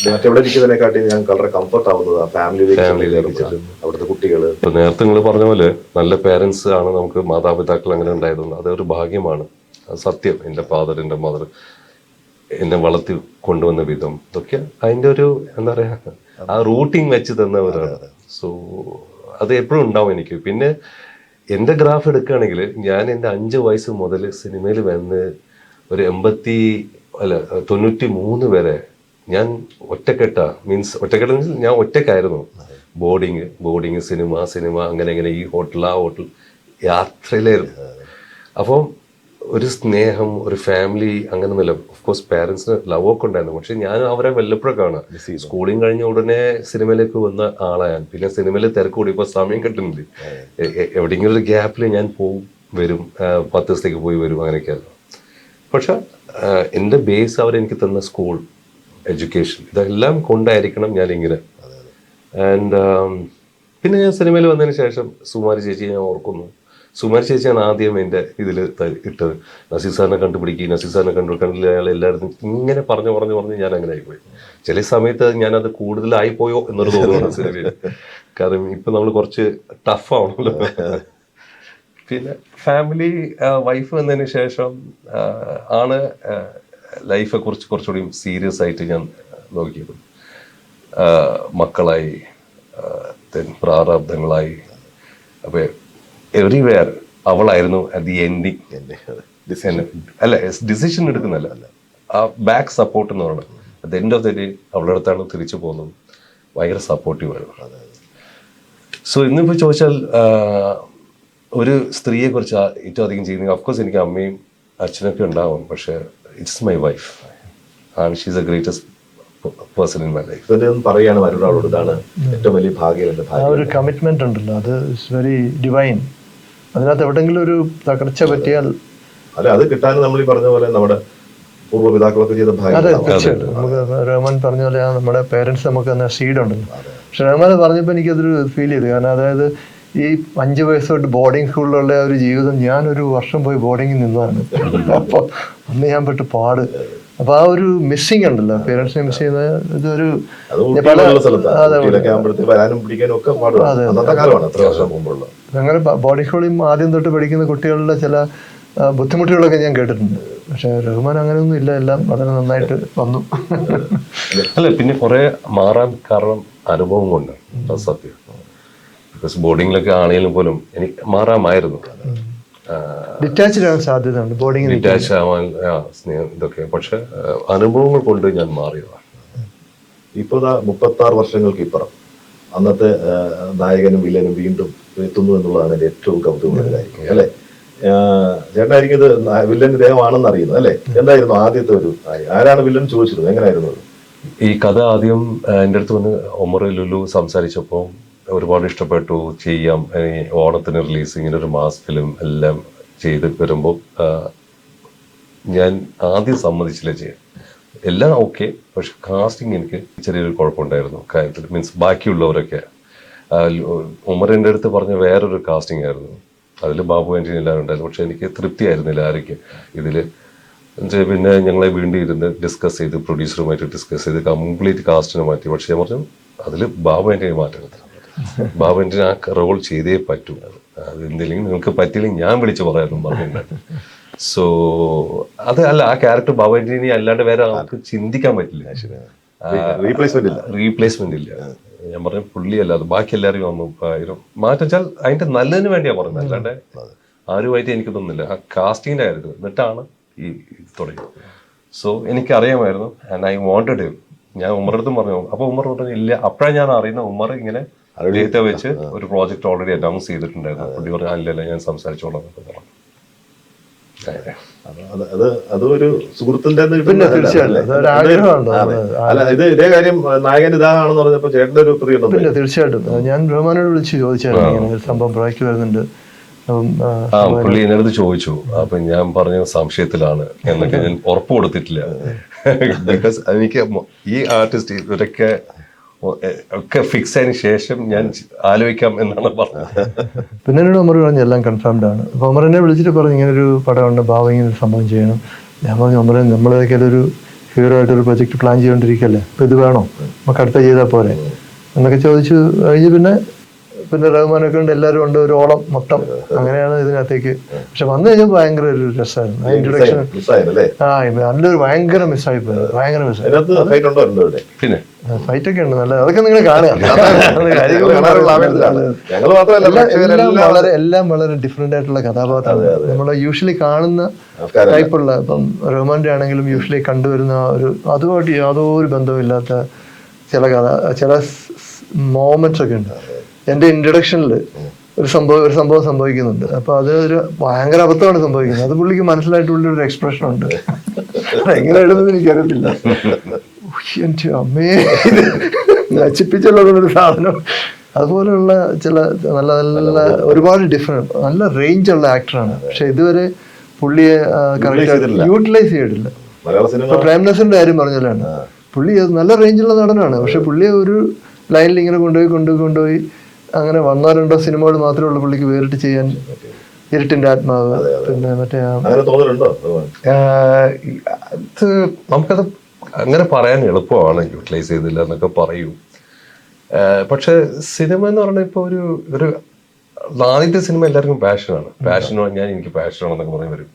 മറ്റെവിടെ ഇരിക്കുന്നതിനെക്കാട്ടി ഞാൻ വളരെ കംഫർട്ട് ആവുന്നത് ആ ഫാമിലിയിലേക്ക് അവിടുത്തെ കുട്ടികള്. നേരത്തെ നിങ്ങൾ പറഞ്ഞ പോലെ നല്ല പേരൻസ് ആണ് നമുക്ക്, മാതാപിതാക്കൾ അങ്ങനെ ഉണ്ടായതുകൊണ്ട് അതൊരു ഭാഗ്യമാണ്. സത്യം. എൻ്റെ ഫാദർ, എൻ്റെ മദർ എന്നെ വളർത്തി കൊണ്ടുവന്ന വിധം ഇതൊക്കെ അതിൻ്റെ ഒരു എന്താ പറയാ ആ റൂട്ടിങ് വെച്ച് തന്നവരാണ്. സോ അത് എപ്പോഴും ഉണ്ടാവും എനിക്ക്. പിന്നെ എൻ്റെ ഗ്രാഫ് എടുക്കുകയാണെങ്കിൽ ഞാൻ എൻ്റെ 5 വയസ്സ് മുതൽ സിനിമയിൽ വന്ന് ഒരു 93 വരെ ഞാൻ ഒറ്റക്കെട്ട മീൻസ് ഞാൻ ഒറ്റക്കായിരുന്നു. ബോർഡിങ് സിനിമ അങ്ങനെ ഈ ഹോട്ടൽ ആ ഹോട്ടൽ യാത്രയിലായിരുന്നു. അപ്പം ഒരു സ്നേഹം, ഒരു ഫാമിലി അങ്ങനെയൊന്നുമില്ല. ഓഫ്കോഴ്സ് പാരൻസിന് ലവ് ഒക്കെ ഉണ്ടായിരുന്നു, പക്ഷെ ഞാൻ അവരെ വല്ലപ്പോഴൊക്കെ കാണാം. സ്കൂളിങ് കഴിഞ്ഞ ഉടനെ സിനിമയിലേക്ക് വന്ന ആളാണ്. പിന്നെ സിനിമയിൽ തിരക്ക് കൂടിയപ്പോൾ സമയം കിട്ടുന്നില്ല. എവിടെയെങ്കിലും ഒരു ഗ്യാപ്പിൽ ഞാൻ വരും 10 ദിവസത്തേക്ക് പോയി വരും, അങ്ങനെയൊക്കെയായിരുന്നു. പക്ഷെ എൻ്റെ ബേസ് അവരെനിക്ക് തന്ന സ്കൂൾ, എഡ്യൂക്കേഷൻ, ഇതെല്ലാം കൊണ്ടായിരിക്കണം ഞാനിങ്ങനെ. ആൻഡ് പിന്നെ ഞാൻ സിനിമയിൽ വന്നതിന് ശേഷം സുമാരി ചേച്ചി ഞാൻ ഓർക്കുന്നു. സുമാരി ചേച്ചിയാണ് ആദ്യം എൻ്റെ ഇതിൽ ഇട്ടത്. നസീർ സാറിനെ കണ്ടുപിടിക്കില്ല അയാൾ എല്ലാവരും ഇങ്ങനെ പറഞ്ഞു ഞാൻ അങ്ങനെ ആയിപ്പോയി. ചില സമയത്ത് ഞാനത് കൂടുതലായിപ്പോയോ എന്നൊരു തോന്നുന്നു സിനിമയിൽ. കാരണം ഇപ്പൊ നമ്മൾ കുറച്ച് ടഫ് ആവണല്ലോ. പിന്നെ ഫാമിലി, വൈഫ് വന്നതിന് ശേഷം ആണ് ലൈഫെ കുറിച്ച് കുറച്ചുകൂടി സീരിയസ് ആയിട്ട് ഞാൻ നോക്കിയത്. മക്കളായി, പ്രാരാബ്ദങ്ങളായി. അപ്പൊ എവറിവെയർ അവളായിരുന്നു അറ്റ് ദി എൻഡിങ്. അല്ല, ഡിസിഷൻ എടുക്കുന്നല്ല, ആ ബാക്ക് സപ്പോർട്ട് എന്ന് പറയുന്നത്. At the end of the day അവളുടെ അടുത്താണ് തിരിച്ചു പോകുന്നത്. ഭയങ്കര സപ്പോർട്ടീവ് ആയിരുന്നു. സോ ഇന്നിപ്പോൾ ചോദിച്ചാൽ ഒരു സ്ത്രീയെ കുറിച്ച് ഏറ്റവും അധികം ചെയ്യുന്നത്, ഓഫ്കോഴ്സ് എനിക്ക് അമ്മയും അച്ഛനൊക്കെ ഉണ്ടാവും, പക്ഷെ it's my wife and she's A greatest person in my life. പറയുകയാണ് മറ്റൊരാളോട്, ഇതാണ് ഏറ്റവും വലിയ ഭാഗ്യം. ആ ഒരു കമ്മിറ്റ്മെന്റ് ഉണ്ടല്ലോ, അത് ഇറ്റ്സ് വെരി ഡിവൈൻ. അതിനകത്ത് എവിടെങ്കിലും ഒരു തകർച്ച പറ്റിയാൽ അല്ല, അത് കിട്ടാൻ നമ്മൾ ഈ പറഞ്ഞ പോലെ നമ്മുടെ പൂർവ്വപിതാക്കളൊക്കെ ചെയ്ത ഭാഗ്യം. അതെ, തീർച്ചയായിട്ടും. നമുക്ക് റഹ്മാൻ പറഞ്ഞ പോലെ നമ്മുടെ പേരൻസ് നമുക്ക് തന്നെ സീഡ് ഉണ്ടല്ലോ. പക്ഷെ റഹ്മാൻ പറഞ്ഞപ്പോൾ എനിക്കതൊരു ഫീൽ ചെയ്തു. കാരണം അതായത് ഈ 5 വയസ്സ് തൊട്ട് ബോർഡിംഗ് സ്കൂളിലുള്ള ഒരു ജീവിതം, ഞാനൊരു വർഷം പോയി ബോർഡിങ്ങിൽ നിന്നതാണ്. അപ്പോൾ അന്ന് ഞാൻ പെട്ട് പാട്. അപ്പൊ ആ ഒരു മിസ്സിങ് ഉണ്ടല്ലോ, പേരൻസിനെ മിസ് ചെയ്യുന്നത്. ഇതൊരു അങ്ങനെ ബോർഡിംഗ് സ്കൂളിൽ ആദ്യം തൊട്ട് പഠിക്കുന്ന കുട്ടികളുടെ ചില ബുദ്ധിമുട്ടുകളൊക്കെ ഞാൻ കേട്ടിട്ടുണ്ട്. പക്ഷെ റഹ്മാൻ അങ്ങനെയൊന്നും ഇല്ല, എല്ലാം വളരെ നന്നായിട്ട് വന്നു. അല്ല, പിന്നെ കുറെ മാറാൻ കാരണം അനുഭവം കൊണ്ട് സത്യം. ബിക്കോസ് ബോർഡിങ്ങിലൊക്കെ ആണെങ്കിലും പോലും എനിക്ക് മാറാമായിരുന്നു. ഡിറ്റാച്ച്ഡ് ആവാൻ സാധ്യതയുണ്ട്, ബോർഡിംഗ് ഡിറ്റാച്ച് ആവാൻ സ്നേഹം ഇതൊക്കെ. പക്ഷെ അനുഭവങ്ങൾ കൊണ്ട് ഞാൻ മാറിയതാണ്. ഇപ്പൊ 36 വർഷങ്ങൾക്ക് ഇപ്പുറം അന്നത്തെ നായകനും വില്ലനും വീണ്ടും എത്തുന്നു എന്നുള്ളതാണ് എൻ്റെ ഏറ്റവും കൗതുകമുള്ള കാര്യം, അല്ലെ? ചേട്ടനായിരിക്കും ഇത് വില്ലൻ ഇദ്ദേഹമാണെന്ന് അറിയുന്നത്, അല്ലെ? എന്തായിരുന്നു ആദ്യത്തെ ഒരു, ആരാണ് വില്ലൻ ചോദിച്ചിരുന്നത്, എങ്ങനെയായിരുന്നു അത്? ഈ കഥ ആദ്യം എൻ്റെ അടുത്ത് വന്ന് ഒമർ ലുലു സംസാരിച്ചപ്പോൾ ഒരുപാട് ഇഷ്ടപ്പെട്ടു, ചെയ്യാം, ഓണത്തിന് റിലീസ്, ഇങ്ങനെ ഒരു മാസ് ഫിലിം എല്ലാം ചെയ്ത് വരുമ്പോൾ ഞാൻ ആദ്യം സമ്മതിച്ചില്ല ചെയ്യാൻ. എല്ലാം ഓക്കെ, പക്ഷെ കാസ്റ്റിംഗ് എനിക്ക് ചെറിയൊരു കുഴപ്പമുണ്ടായിരുന്നു. കാര്യത്തിൽ മീൻസ് ബാക്കിയുള്ളവരൊക്കെ ഉമറിൻ്റെ അടുത്ത് പറഞ്ഞ വേറൊരു കാസ്റ്റിംഗ് ആയിരുന്നു. അതിൽ ബാബു ആൻ്റണി എല്ലാവരും ഉണ്ടായിരുന്നു. പക്ഷെ എനിക്ക് തൃപ്തിയായിരുന്നില്ല ആരൊക്കെ ഇതിൽ. പിന്നെ ഞങ്ങളെ വീണ്ടും ഇരുന്ന് ഡിസ്കസ് ചെയ്ത്, പ്രൊഡ്യൂസറുമായിട്ട് ഡിസ്കസ് ചെയ്ത് കംപ്ലീറ്റ് കാസ്റ്റിനെ മാറ്റി. പക്ഷെ ഞാൻ പറഞ്ഞു അതിൽ ബാബു ആൻ്റണി മാറ്റരുത്, ബാബു ആൻ്റണി ആ റോൾ ചെയ്തേ പറ്റൂ. അത് എന്തെങ്കിലും നിങ്ങൾക്ക് പറ്റിയില്ലെങ്കിൽ ഞാൻ വിളിച്ച് പറയാമെന്നും പറഞ്ഞിട്ടുണ്ടായിരുന്നു. സോ അത് അല്ല, ആ ക്യാരക്ടർ ബാബു ആൻ്റണി അല്ലാണ്ട് വേറെ ആൾക്ക് ചിന്തിക്കാൻ പറ്റില്ല. റീപ്ലേസ്മെന്റ് ഇല്ല. ഞാൻ പറഞ്ഞു പുള്ളി അല്ലാതെ ബാക്കി എല്ലാവരും വന്നു മാറ്റാൽ അതിന്റെ നല്ലതിന് വേണ്ടിയാ പറഞ്ഞത്, അല്ലാണ്ട് ആരുമായിട്ട് എനിക്ക് തോന്നുന്നില്ല. ആ കാസ്റ്റിങ്ങിന്റെ കാര്യത്തിൽ എന്നിട്ടാണ് ഈ തുടങ്ങി. സോ എനിക്കറിയാമായിരുന്നു, ആൻഡ് ഐ വാണ്ടഡ് ഹിം. ഞാൻ ഉമ്മറടുത്തും പറഞ്ഞു. അപ്പൊ ഉമ്മർ പറഞ്ഞു ഇല്ല. അപ്പോഴാണ് ഞാൻ അറിയുന്ന ഉമ്മർ ഇങ്ങനെ ഡേറ്റ വെച്ച് ഒരു പ്രോജക്റ്റ് ഓൾറെഡി അനൗൺസ് ചെയ്തിട്ടുണ്ടായിരുന്നു. പുള്ളി പറഞ്ഞു അല്ലല്ല ഞാൻ സംസാരിച്ചോളാം എന്നൊക്കെ പറഞ്ഞു. അതൊരു സുഹൃത്തിന്റെ അല്ല, ഇത് ഇതേ കാര്യം നായകൻ ഇതാണെന്ന് പറഞ്ഞപ്പോ ചേട്ടന്റെ ഒരു പ്രിയുണ്ടോ? പിന്നെ തീർച്ചയായിട്ടും ഞാൻ റഹ്മാനോട് വിളിച്ച് ചോദിച്ചായിരുന്നു ഇങ്ങനെ ഒരു സംഭവം പ്രോജക്റ്റ് വരുന്നുണ്ട്. പുള്ളി എന്റെ അടുത്ത് ചോദിച്ചു. അപ്പൊ ഞാൻ പറഞ്ഞ സംശയത്തിലാണ് എന്നൊക്കെ ഞാൻ ഉറപ്പ് കൊടുത്തിട്ടില്ല. ബിക്കോസ് എനിക്ക് ഈ ആർട്ടിസ്റ്റ് ഇവരൊക്കെ ഒക്കെ ഫിക്സ് ആയതിനു ശേഷം ഞാൻ ആലോചിക്കാം എന്നാണ് പറഞ്ഞത്. പിന്നെ എന്നോട് ഉമർ പറഞ്ഞു എല്ലാം കൺഫേംഡ് ആണ്. അപ്പൊ ഉമർ എന്നെ വിളിച്ചിട്ട് പറഞ്ഞു ഇങ്ങനൊരു പടമുണ്ട്, ബാബ ഇങ്ങനെ ഒരു സംഭവം ചെയ്യണം. ഞാൻ പറഞ്ഞു ഉമർ നമ്മളേതൊക്കെ ഒരു ഹീറോ ആയിട്ടൊരു പ്രൊജക്ട് പ്ലാൻ ചെയ്തുകൊണ്ടിരിക്കല്ലേ, അപ്പൊ ഇത് വേണോ, നമുക്ക് അടുത്ത ചെയ്താൽ പോരെ എന്നൊക്കെ ചോദിച്ചു കഴിഞ്ഞ് പിന്നെ റഹ്മാനൊക്കെ ഉണ്ട്, എല്ലാവരും ഉണ്ട്, ഒരു ഓളം മൊത്തം. അങ്ങനെയാണ് ഇതിനകത്തേക്ക്. പക്ഷെ വന്നു കഴിഞ്ഞാൽ ഭയങ്കര ഒരു രസമായിരുന്നു ആ ഇൻട്രൊഡക്ഷൻ. നല്ലൊരു ഭയങ്കര മിസ്സായി പോയത്, ഭയങ്കര മിസ്സായി. പിന്നെ ഫൈറ്റൊക്കെ ഉണ്ട് നല്ല, അതൊക്കെ നിങ്ങൾ കാണുക. എല്ലാം വളരെ ഡിഫറെന്റ് ആയിട്ടുള്ള കഥാപാത്രങ്ങൾ, നമ്മൾ യൂഷ്വലി കാണുന്ന ടൈപ്പുള്ള. ഇപ്പം റഹ്മാന്റെ ആണെങ്കിലും യൂഷ്വലി കണ്ടുവരുന്ന ഒരു അതുമായിട്ട് യാതൊരു ബന്ധമില്ലാത്ത ചില മോമെന്റ്സ് ഒക്കെ ഉണ്ട്. എൻ്റെ ഇൻട്രൊഡക്ഷനിൽ ഒരു സംഭവം സംഭവിക്കുന്നുണ്ട്. അപ്പൊ അത് ഒരു ഭയങ്കര അബദ്ധമാണ് സംഭവിക്കുന്നത്. അത് പുള്ളിക്ക് മനസ്സിലായിട്ടുള്ള ഒരു എക്സ്പ്രഷൻ ഉണ്ട്. എങ്ങനെ ഇടുന്നത് എനിക്കറിയത്തില്ല. എൻ്റെ അമ്മേ, നശിപ്പിച്ചുള്ളൊരു സാധനം. അതുപോലെയുള്ള ചില നല്ല നല്ല ഒരുപാട് ഡിഫറെന്റ് നല്ല റേഞ്ചുള്ള ആക്ടറാണ്. പക്ഷെ ഇതുവരെ പുള്ളിയെ കറക്റ്റ് യൂട്ടിലൈസ് ചെയ്തിട്ടില്ല. ഇപ്പൊ പ്രേംനസറിന്റെ കാര്യം പറഞ്ഞല്ലാണ്, പുള്ളി നല്ല റേഞ്ചുള്ള നടനാണ്. പക്ഷെ പുള്ളിയെ ഒരു ലൈനിൽ ഇങ്ങനെ കൊണ്ടുപോയി അങ്ങനെ 1-2 സിനിമകൾ മാത്രമേ ഉള്ളൂ പുള്ളിക്ക് വേറിട്ട് ചെയ്യാൻ. ഇരുട്ടിന്റെ ആത്മാവ്, പിന്നെ മറ്റേ നമുക്കത് അങ്ങനെ പറയാൻ എളുപ്പമാണ്, യൂട്ടിലൈസ് ചെയ്തില്ല എന്നൊക്കെ പറയൂ. പക്ഷെ സിനിമ എന്ന് പറഞ്ഞാൽ ഇപ്പോൾ ഒരു ആദ്യത്തെ സിനിമ എല്ലാവർക്കും പാഷനാണ്. എനിക്ക് പാഷനാണെന്നൊക്കെ പറഞ്ഞ് വരും.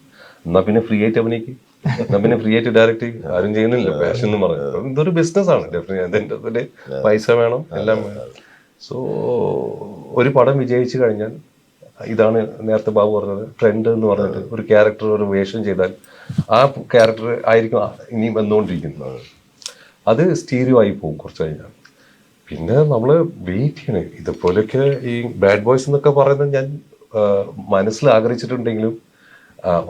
എന്നാ പിന്നെ ഫ്രീ ആയിട്ട് അഭിനയിക്കും, എന്നാ പിന്നെ ഫ്രീ ആയിട്ട് ഡയറക്റ്റ് ആരും ചെയ്യുന്നില്ല. പാഷൻ എന്ന് പറയുന്നത് ഇതൊരു ബിസിനസ്സാണ്. ഡെഫിനറ്റ്ലി അതിൻ്റെ പൈസ വേണം, എല്ലാം വേണം. സോ ഒരു പടം വിജയിച്ചു കഴിഞ്ഞാൽ ഇതാണ് നേരത്തെ ബാബു പറഞ്ഞത്, ട്രെൻഡ് എന്ന് പറഞ്ഞിട്ട് ഒരു ക്യാരക്ടർ ഒരു വേഷം ചെയ്താൽ ആ ക്യാരക്ടർ ആയിരിക്കും ഇനി വന്നുകൊണ്ടിരിക്കുന്നത്. അത് സ്റ്റീരിയോ ആയി പോകും കുറച്ച് കഴിഞ്ഞാൽ. പിന്നെ നമ്മൾ വെയിറ്റ് ചെയ്യണം. ഇതുപോലെയൊക്കെ ഈ ബാഡ് ബോയ്സ് എന്നൊക്കെ പറയുന്നത് ഞാൻ മനസ്സിൽ ആഗ്രഹിച്ചിട്ടുണ്ടെങ്കിലും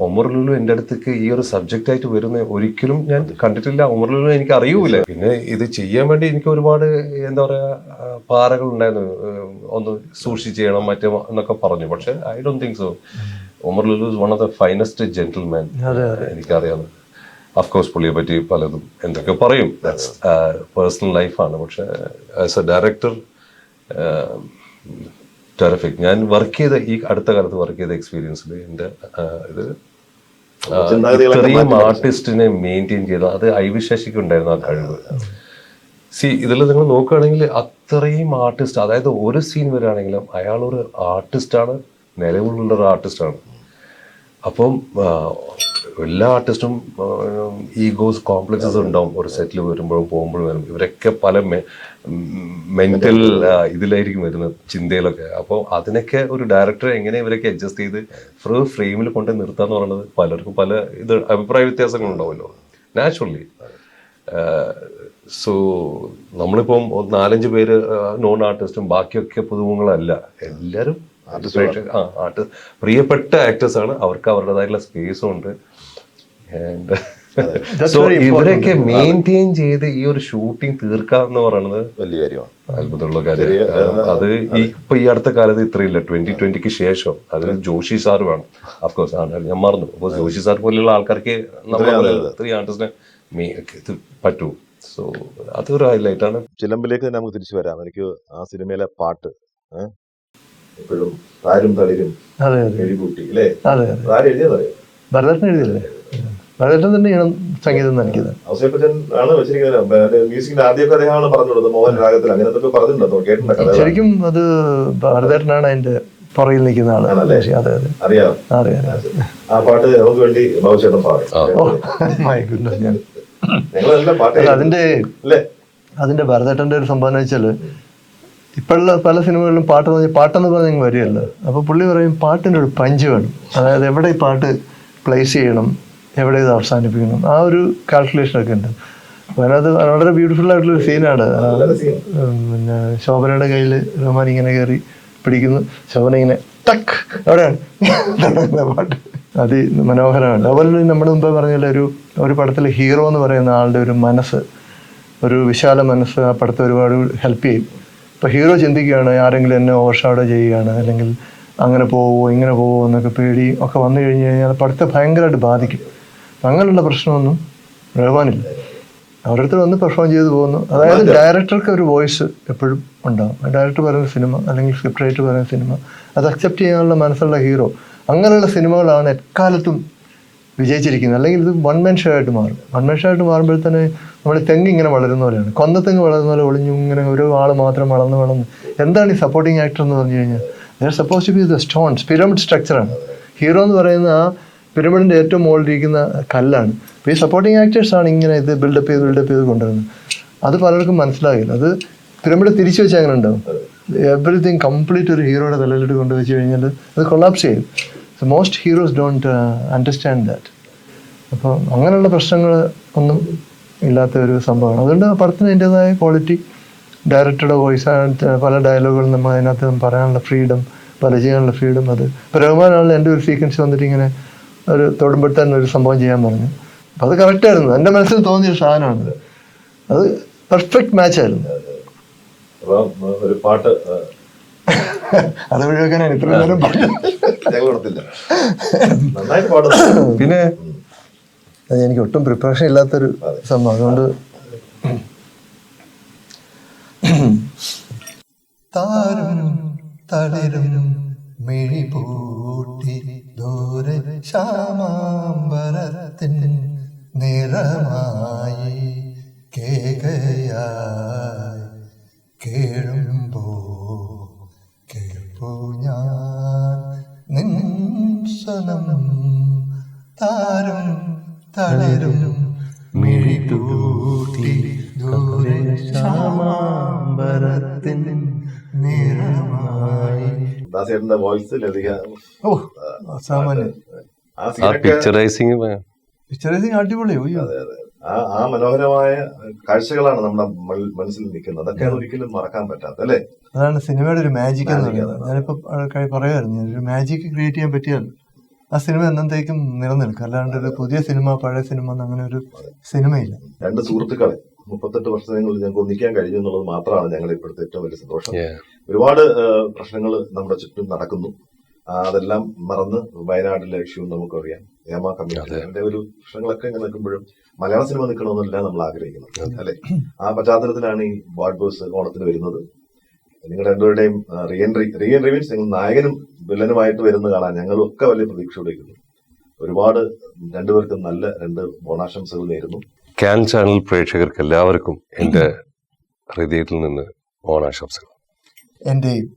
ഒമർ ലുലു എൻ്റെ അടുത്തേക്ക് ഈ ഒരു സബ്ജക്റ്റ് ആയിട്ട് വരുന്ന ഒരിക്കലും ഞാൻ കണ്ടിട്ടില്ല. ഒമർ ലുലു എനിക്ക് അറിയൂല. പിന്നെ ഇത് ചെയ്യാൻ വേണ്ടി എനിക്ക് ഒരുപാട് എന്താ പറയാ പാറകൾ ഉണ്ടായിരുന്നു. ഒന്ന് സൂക്ഷിച്ച് ചെയ്യണം മറ്റേ എന്നൊക്കെ പറഞ്ഞു. പക്ഷെ I don't think so. Omar Lulu is one of the finest gentleman എനിക്കറിയാവുന്നത്. അഫ്കോഴ്സ് പുള്ളിയെ പറ്റി പലതും എന്തൊക്കെ പറയും, പേഴ്സണൽ ലൈഫാണ്. പക്ഷെ ആസ് എ ഡയറക്ടർ ടെറിഫിക്. ഞാൻ വർക്ക് ചെയ്ത ഈ അടുത്ത കാലത്ത് വർക്ക് ചെയ്ത എക്സ്പീരിയൻസിൽ എൻ്റെ ഇത് ഇത്രയും ആർട്ടിസ്റ്റിനെ മെയിൻറ്റെയിൻ ചെയ്ത അത് ഐ.വി. ശശിക്ക് ഉണ്ടായിരുന്നു ആ കഴിവ്. ഇതിൽ നിങ്ങൾ നോക്കുകയാണെങ്കിൽ അത്രയും ആർട്ടിസ്റ്റ്, അതായത് ഒരു സീൻ വരികയാണെങ്കിലും അയാളൊരു ആർട്ടിസ്റ്റാണ്, നിലവിലുള്ളൊരു ആർട്ടിസ്റ്റാണ്. അപ്പം എല്ലാ ആർട്ടിസ്റ്റും ഈഗോസ് കോംപ്ലക്സസ് ഉണ്ടാവും ഒരു സെറ്റിൽ വരുമ്പോഴും പോകുമ്പോഴും വരും. ഇവരൊക്കെ പല മെന്റൽ ഇതിലായിരിക്കും വരുന്നത്, ചിന്തയിലൊക്കെ. അപ്പോൾ അതിനൊക്കെ ഒരു ഡയറക്ടർ എങ്ങനെ ഇവരൊക്കെ അഡ്ജസ്റ്റ് ചെയ്ത് ഫ്രെയിമിൽ കൊണ്ട് നിർത്താന്ന് പറയുന്നത് പലർക്കും പല അഭിപ്രായ വ്യത്യാസങ്ങളുണ്ടാവുമല്ലോ നാച്ചുറലി. സോ നമ്മളിപ്പം 4-5 പേര് നോൺ ആർട്ടിസ്റ്റും ബാക്കിയൊക്കെ പുതുമുഖങ്ങളല്ല, എല്ലാവരും പ്രിയപ്പെട്ട ആക്ടേഴ്സ് ആണ്. അവർക്ക് അവരുടേതായിട്ടുള്ള സ്പേസും ഉണ്ട്. സോ ഇവരൊക്കെ മെയിൻറ്റെയിൻ ചെയ്ത് ഈ ഒരു ഷൂട്ടിംഗ് തീർക്കുക എന്ന് പറയുന്നത് വലിയ കാര്യമാണ്, അത്ഭുതമുള്ള കാര്യം. അത് ഇപ്പൊ ഈ അടുത്ത കാലത്ത് ഇത്രയില്ല. 2020 ശേഷം അതിന് ജോഷി സാർ വേണം. അഫ്കോഴ്സ് ഞാൻ മറന്നു. അപ്പൊ ജോഷി സാർ പോലെയുള്ള ആൾക്കാർക്ക് ഇത്രയും ആർട്ടിസ്റ്റിനെ പറ്റൂ. സോ അതൊരു ഹൈലൈറ്റ് ആണ്. ചിലമ്പിലേക്ക് തന്നെ നമുക്ക് തിരിച്ചു വരാം. എനിക്ക് ആ സിനിമയിലെ പാട്ട് എപ്പോഴും താരും തളിരും എഴുകൂട്ടി അല്ലേ, എഴുതിയതറിയോ? ഭരതൻ എഴുതിയല്ലേ? ഭരതൻ തന്നെയാണ് സംഗീതം നൽകിയത്. ഔസേപ്പച്ചൻ ആണ് വെച്ചിരിക്കുന്നത്. മ്യൂസിക്കിന്റെ ആദ്യമൊക്കെ അദ്ദേഹമാണ് പറഞ്ഞു കൊടുത്തത്, മോഹൻ രാഗത്തിൽ. അങ്ങനെ എന്തൊക്കെ പറഞ്ഞിട്ടുണ്ടോ? കേട്ടിട്ടുണ്ടോ? ശരിക്കും അത് ഭരതനാണ് അതിന്റെ പുറകിൽ നിൽക്കുന്ന ആള്. അറിയാം. ആ പാട്ട് നമുക്ക് വേണ്ടി ബാബുചേട്ടൻ പാടും. അതിന്റെ ഭരതേട്ടന്റെ ഒരു സംഭവം വെച്ചാല് ഇപ്പോഴുള്ള പല സിനിമകളിലും പാട്ടെന്ന് പറഞ്ഞ് വരികയല്ല. അപ്പൊ പുള്ളി പറയും പാട്ടിന്റെ ഒരു പഞ്ച് വേണം, അതായത് എവിടെ ഈ പാട്ട് പ്ലേസ് ചെയ്യണം, എവിടെ ഇത് അവസാനിപ്പിക്കണം, ആ ഒരു കാൽക്കുലേഷൻ ഒക്കെ ഉണ്ട്. അപ്പൊ അതിനകത്ത് വളരെ ബ്യൂട്ടിഫുൾ ആയിട്ടുള്ളൊരു സീനാണ്. പിന്നെ ശോഭനയുടെ കയ്യിൽ റഹ്മാൻ ഇങ്ങനെ കയറി പിടിക്കുന്നു, ശോഭന ഇങ്ങനെ ടക്ക് എവിടെയാണ് പാട്ട് അതിമനോഹരമാണ്. അതുപോലെ നമ്മുടെ മുമ്പ് പറഞ്ഞാൽ ഒരു പടത്തിൽ ഹീറോ എന്ന് പറയുന്ന ആളുടെ ഒരു മനസ്സ്, ഒരു വിശാല മനസ്സ് ആ പടത്തെ ഒരുപാട് ഹെൽപ്പ് ചെയ്യും. ഇപ്പോൾ ഹീറോ ചിന്തിക്കുകയാണ് ആരെങ്കിലും എന്നെ ഓവർഷാഡോ ചെയ്യുകയാണ്, അല്ലെങ്കിൽ അങ്ങനെ പോവോ ഇങ്ങനെ പോവോ എന്നൊക്കെ പേടി ഒക്കെ വന്നു കഴിഞ്ഞ് കഴിഞ്ഞാൽ പടത്തെ ഭയങ്കരമായിട്ട് ബാധിക്കും. അങ്ങനെയുള്ള പ്രശ്നമൊന്നും റഹ്മാനില്ല. അവരുടെ അടുത്ത് വന്ന് പെർഫോം ചെയ്ത് പോകുന്നു. അതായത് ഡയറക്ടർക്ക് ഒരു വോയിസ് എപ്പോഴും ഉണ്ടാകും. ഡയറക്ടർ പറയുന്ന സിനിമ അല്ലെങ്കിൽ സ്ക്രിപ്റ്റ് റൈറ്റർ പറയുന്ന സിനിമ അത് അക്സെപ്റ്റ് ചെയ്യാനുള്ള മനസ്സുള്ള ഹീറോ, അങ്ങനെയുള്ള സിനിമകളാണ് എക്കാലത്തും വിജയിച്ചിരിക്കുന്നത്. അല്ലെങ്കിൽ ഇത് വൺ മാൻ ഷോ ആയിട്ട് മാറും. വൺ മാൻ ഷോ ആയിട്ട് മാറുമ്പോഴത്തേന് നമ്മൾ തെങ്ങ് ഇങ്ങനെ വളരുന്ന പോലെയാണ്, കൊന്നത്തെങ്ങ് വളരുന്ന പോലെ ഒളിഞ്ഞു ഇങ്ങനെ ഒരു ആൾ മാത്രം വളർന്ന് എന്താണ് ഈ സപ്പോർട്ടിങ് ആക്ടർ എന്ന് പറഞ്ഞു കഴിഞ്ഞാൽ they are suppose to be the stones. Pyramid സ്ട്രക്ചറാണ് ഹീറോ എന്ന് പറയുന്ന. ആ പിരമിഡിൻ്റെ ഏറ്റവും മുകളിലിരിക്കുന്ന കല്ലാണ്. അപ്പോൾ ഈ സപ്പോർട്ടിങ് ആക്ടേഴ്സാണ് ഇങ്ങനെ ഇത് ബിൽഡപ്പ് ചെയ്ത് കൊണ്ടുവരുന്നത്. അത് പലർക്കും മനസ്സിലാകില്ല. അത് പിരമിഡ് തിരിച്ചു വെച്ചാൽ അങ്ങനെ ഉണ്ടാവും. എവറിത്തിങ് കംപ്ലീറ്റ് ഒരു ഹീറോയുടെ തലയിലിട്ട് കൊണ്ടുവച്ച് കഴിഞ്ഞാൽ അത് കൊളാപ്സ് ചെയ്യും. So most heroes don't understand that. അപ്പോൾ അങ്ങനെയുള്ള പ്രശ്നങ്ങൾ ഒന്നും ഇല്ലാത്ത ഒരു സംഭവമാണ്. അതുകൊണ്ട് പടത്തിന് അതിൻ്റെതായ ക്വാളിറ്റി, ഡയറക്ടറുടെ വോയിസ്, പല ഡയലോഗുകളും നമ്മൾ അതിനകത്ത് പറയാനുള്ള ഫ്രീഡം, പല ചെയ്യാനുള്ള ഫ്രീഡം. അത് ഇപ്പോൾ റഹ്മാനാണല്ലോ എൻ്റെ ഒരു സീക്വൻസ് വന്നിട്ട് ഇങ്ങനെ ഒരു തൊടുമ്പോഴത്തെ ഒരു സംഭവം ചെയ്യാൻ പറഞ്ഞു. അപ്പം അത് കറക്റ്റായിരുന്നു. എൻ്റെ മനസ്സിൽ തോന്നിയ സാധനമാണത്. അത് പെർഫെക്റ്റ് മാച്ചായിരുന്നു. ഒരു പാട്ട് അത് ഒഴിവാക്കാനാണ് ഇത്ര നേരം പിന്നെ എനിക്ക് ഒട്ടും പ്രിപ്പറേഷൻ ഇല്ലാത്തൊരു സംഭവം. അതുകൊണ്ട് താരും തളിരും മിഴിപൂട്ടി ദൂരെ ശ്യാമാംബരത്തിൻ നിറമായി കേകയായി കേഴും താരും തളിരും മിഴിതൂട്ടി ദൂരെ ശ്യാമാംബരത്തിൻ നിറമായി. ദാസേട്ടന്റെ വോയിസ് ലതിക ഓ അസാമാന്യം. ആ ആ സീനൊക്കെ പിക്ചറൈസിങ് പിക്ചറൈസിങ് അടിപൊളി. അയ്യോ ആ മനോഹരമായ കാഴ്ചകളാണ് നമ്മുടെ മനസ്സിൽ നിൽക്കുന്നത്. അതൊക്കെ ഒരിക്കലും മറക്കാൻ പറ്റാത്ത അല്ലേ. അതാണ് സിനിമയുടെ ഒരു മാജിക് എന്ന് പറയുന്നത്. ഞാനിപ്പോ പറയുമായിരുന്നു, ഒരു മാജിക് ക്രിയേറ്റ് ചെയ്യാൻ പറ്റിയാൽ ആ സിനിമ എന്നത്തേക്കും നിലനിൽക്കും. അല്ലാണ്ട് ഒരു പുതിയ സിനിമ പഴയ സിനിമ എന്ന് അങ്ങനെ ഒരു സിനിമയില്ല. രണ്ട് സുഹൃത്തുക്കളെ 38 വർഷങ്ങളിൽ ഞങ്ങൾക്ക് ഒന്നിക്കാൻ കഴിഞ്ഞു എന്നുള്ളത് മാത്രമാണ് ഞങ്ങളുടെ ഇപ്പോഴത്തെ ഏറ്റവും വലിയ സന്തോഷം. ഒരുപാട് പ്രശ്നങ്ങൾ നമ്മുടെ ചുറ്റും നടക്കുന്നു. അതെല്ലാം മറന്ന് വയനാട്ടിലെ ഇഷ്യൂ നമുക്കറിയാം. ഹേമ കമ്മിറ്റി അതിന്റെ ഒരു പ്രശ്നങ്ങളൊക്കെ ഇങ്ങനെ നിൽക്കുമ്പോഴും മലയാള സിനിമ നിൽക്കണമെന്നല്ല നമ്മൾ ആഗ്രഹിക്കുന്നത് അല്ലെ. ആ പശ്ചാത്തലത്തിലാണ് ഈ വാർഡ് ബോയ്സ് ഓണത്തിന് വരുന്നത്. നിങ്ങളുടെ രണ്ടുപേരുടെയും റീഎൻട്രി മീൻസ് നിങ്ങൾ നായകനും വില്ലനുമായിട്ട് വരുന്നത് കാണാൻ ഞങ്ങളും ഒക്കെ വലിയ പ്രതീക്ഷയോടെ ഇരിക്കുന്നു. ഒരുപാട് രണ്ടുപേർക്കും നല്ല 2 ഓണാശംസകൾ നേരുന്നു. ക്യാൻ ചാനൽ പ്രേക്ഷകർക്ക് എല്ലാവർക്കും എന്റെ ഹൃദയത്തിൽ നിന്ന് ഓണാശംസകൾ. എന്റെയും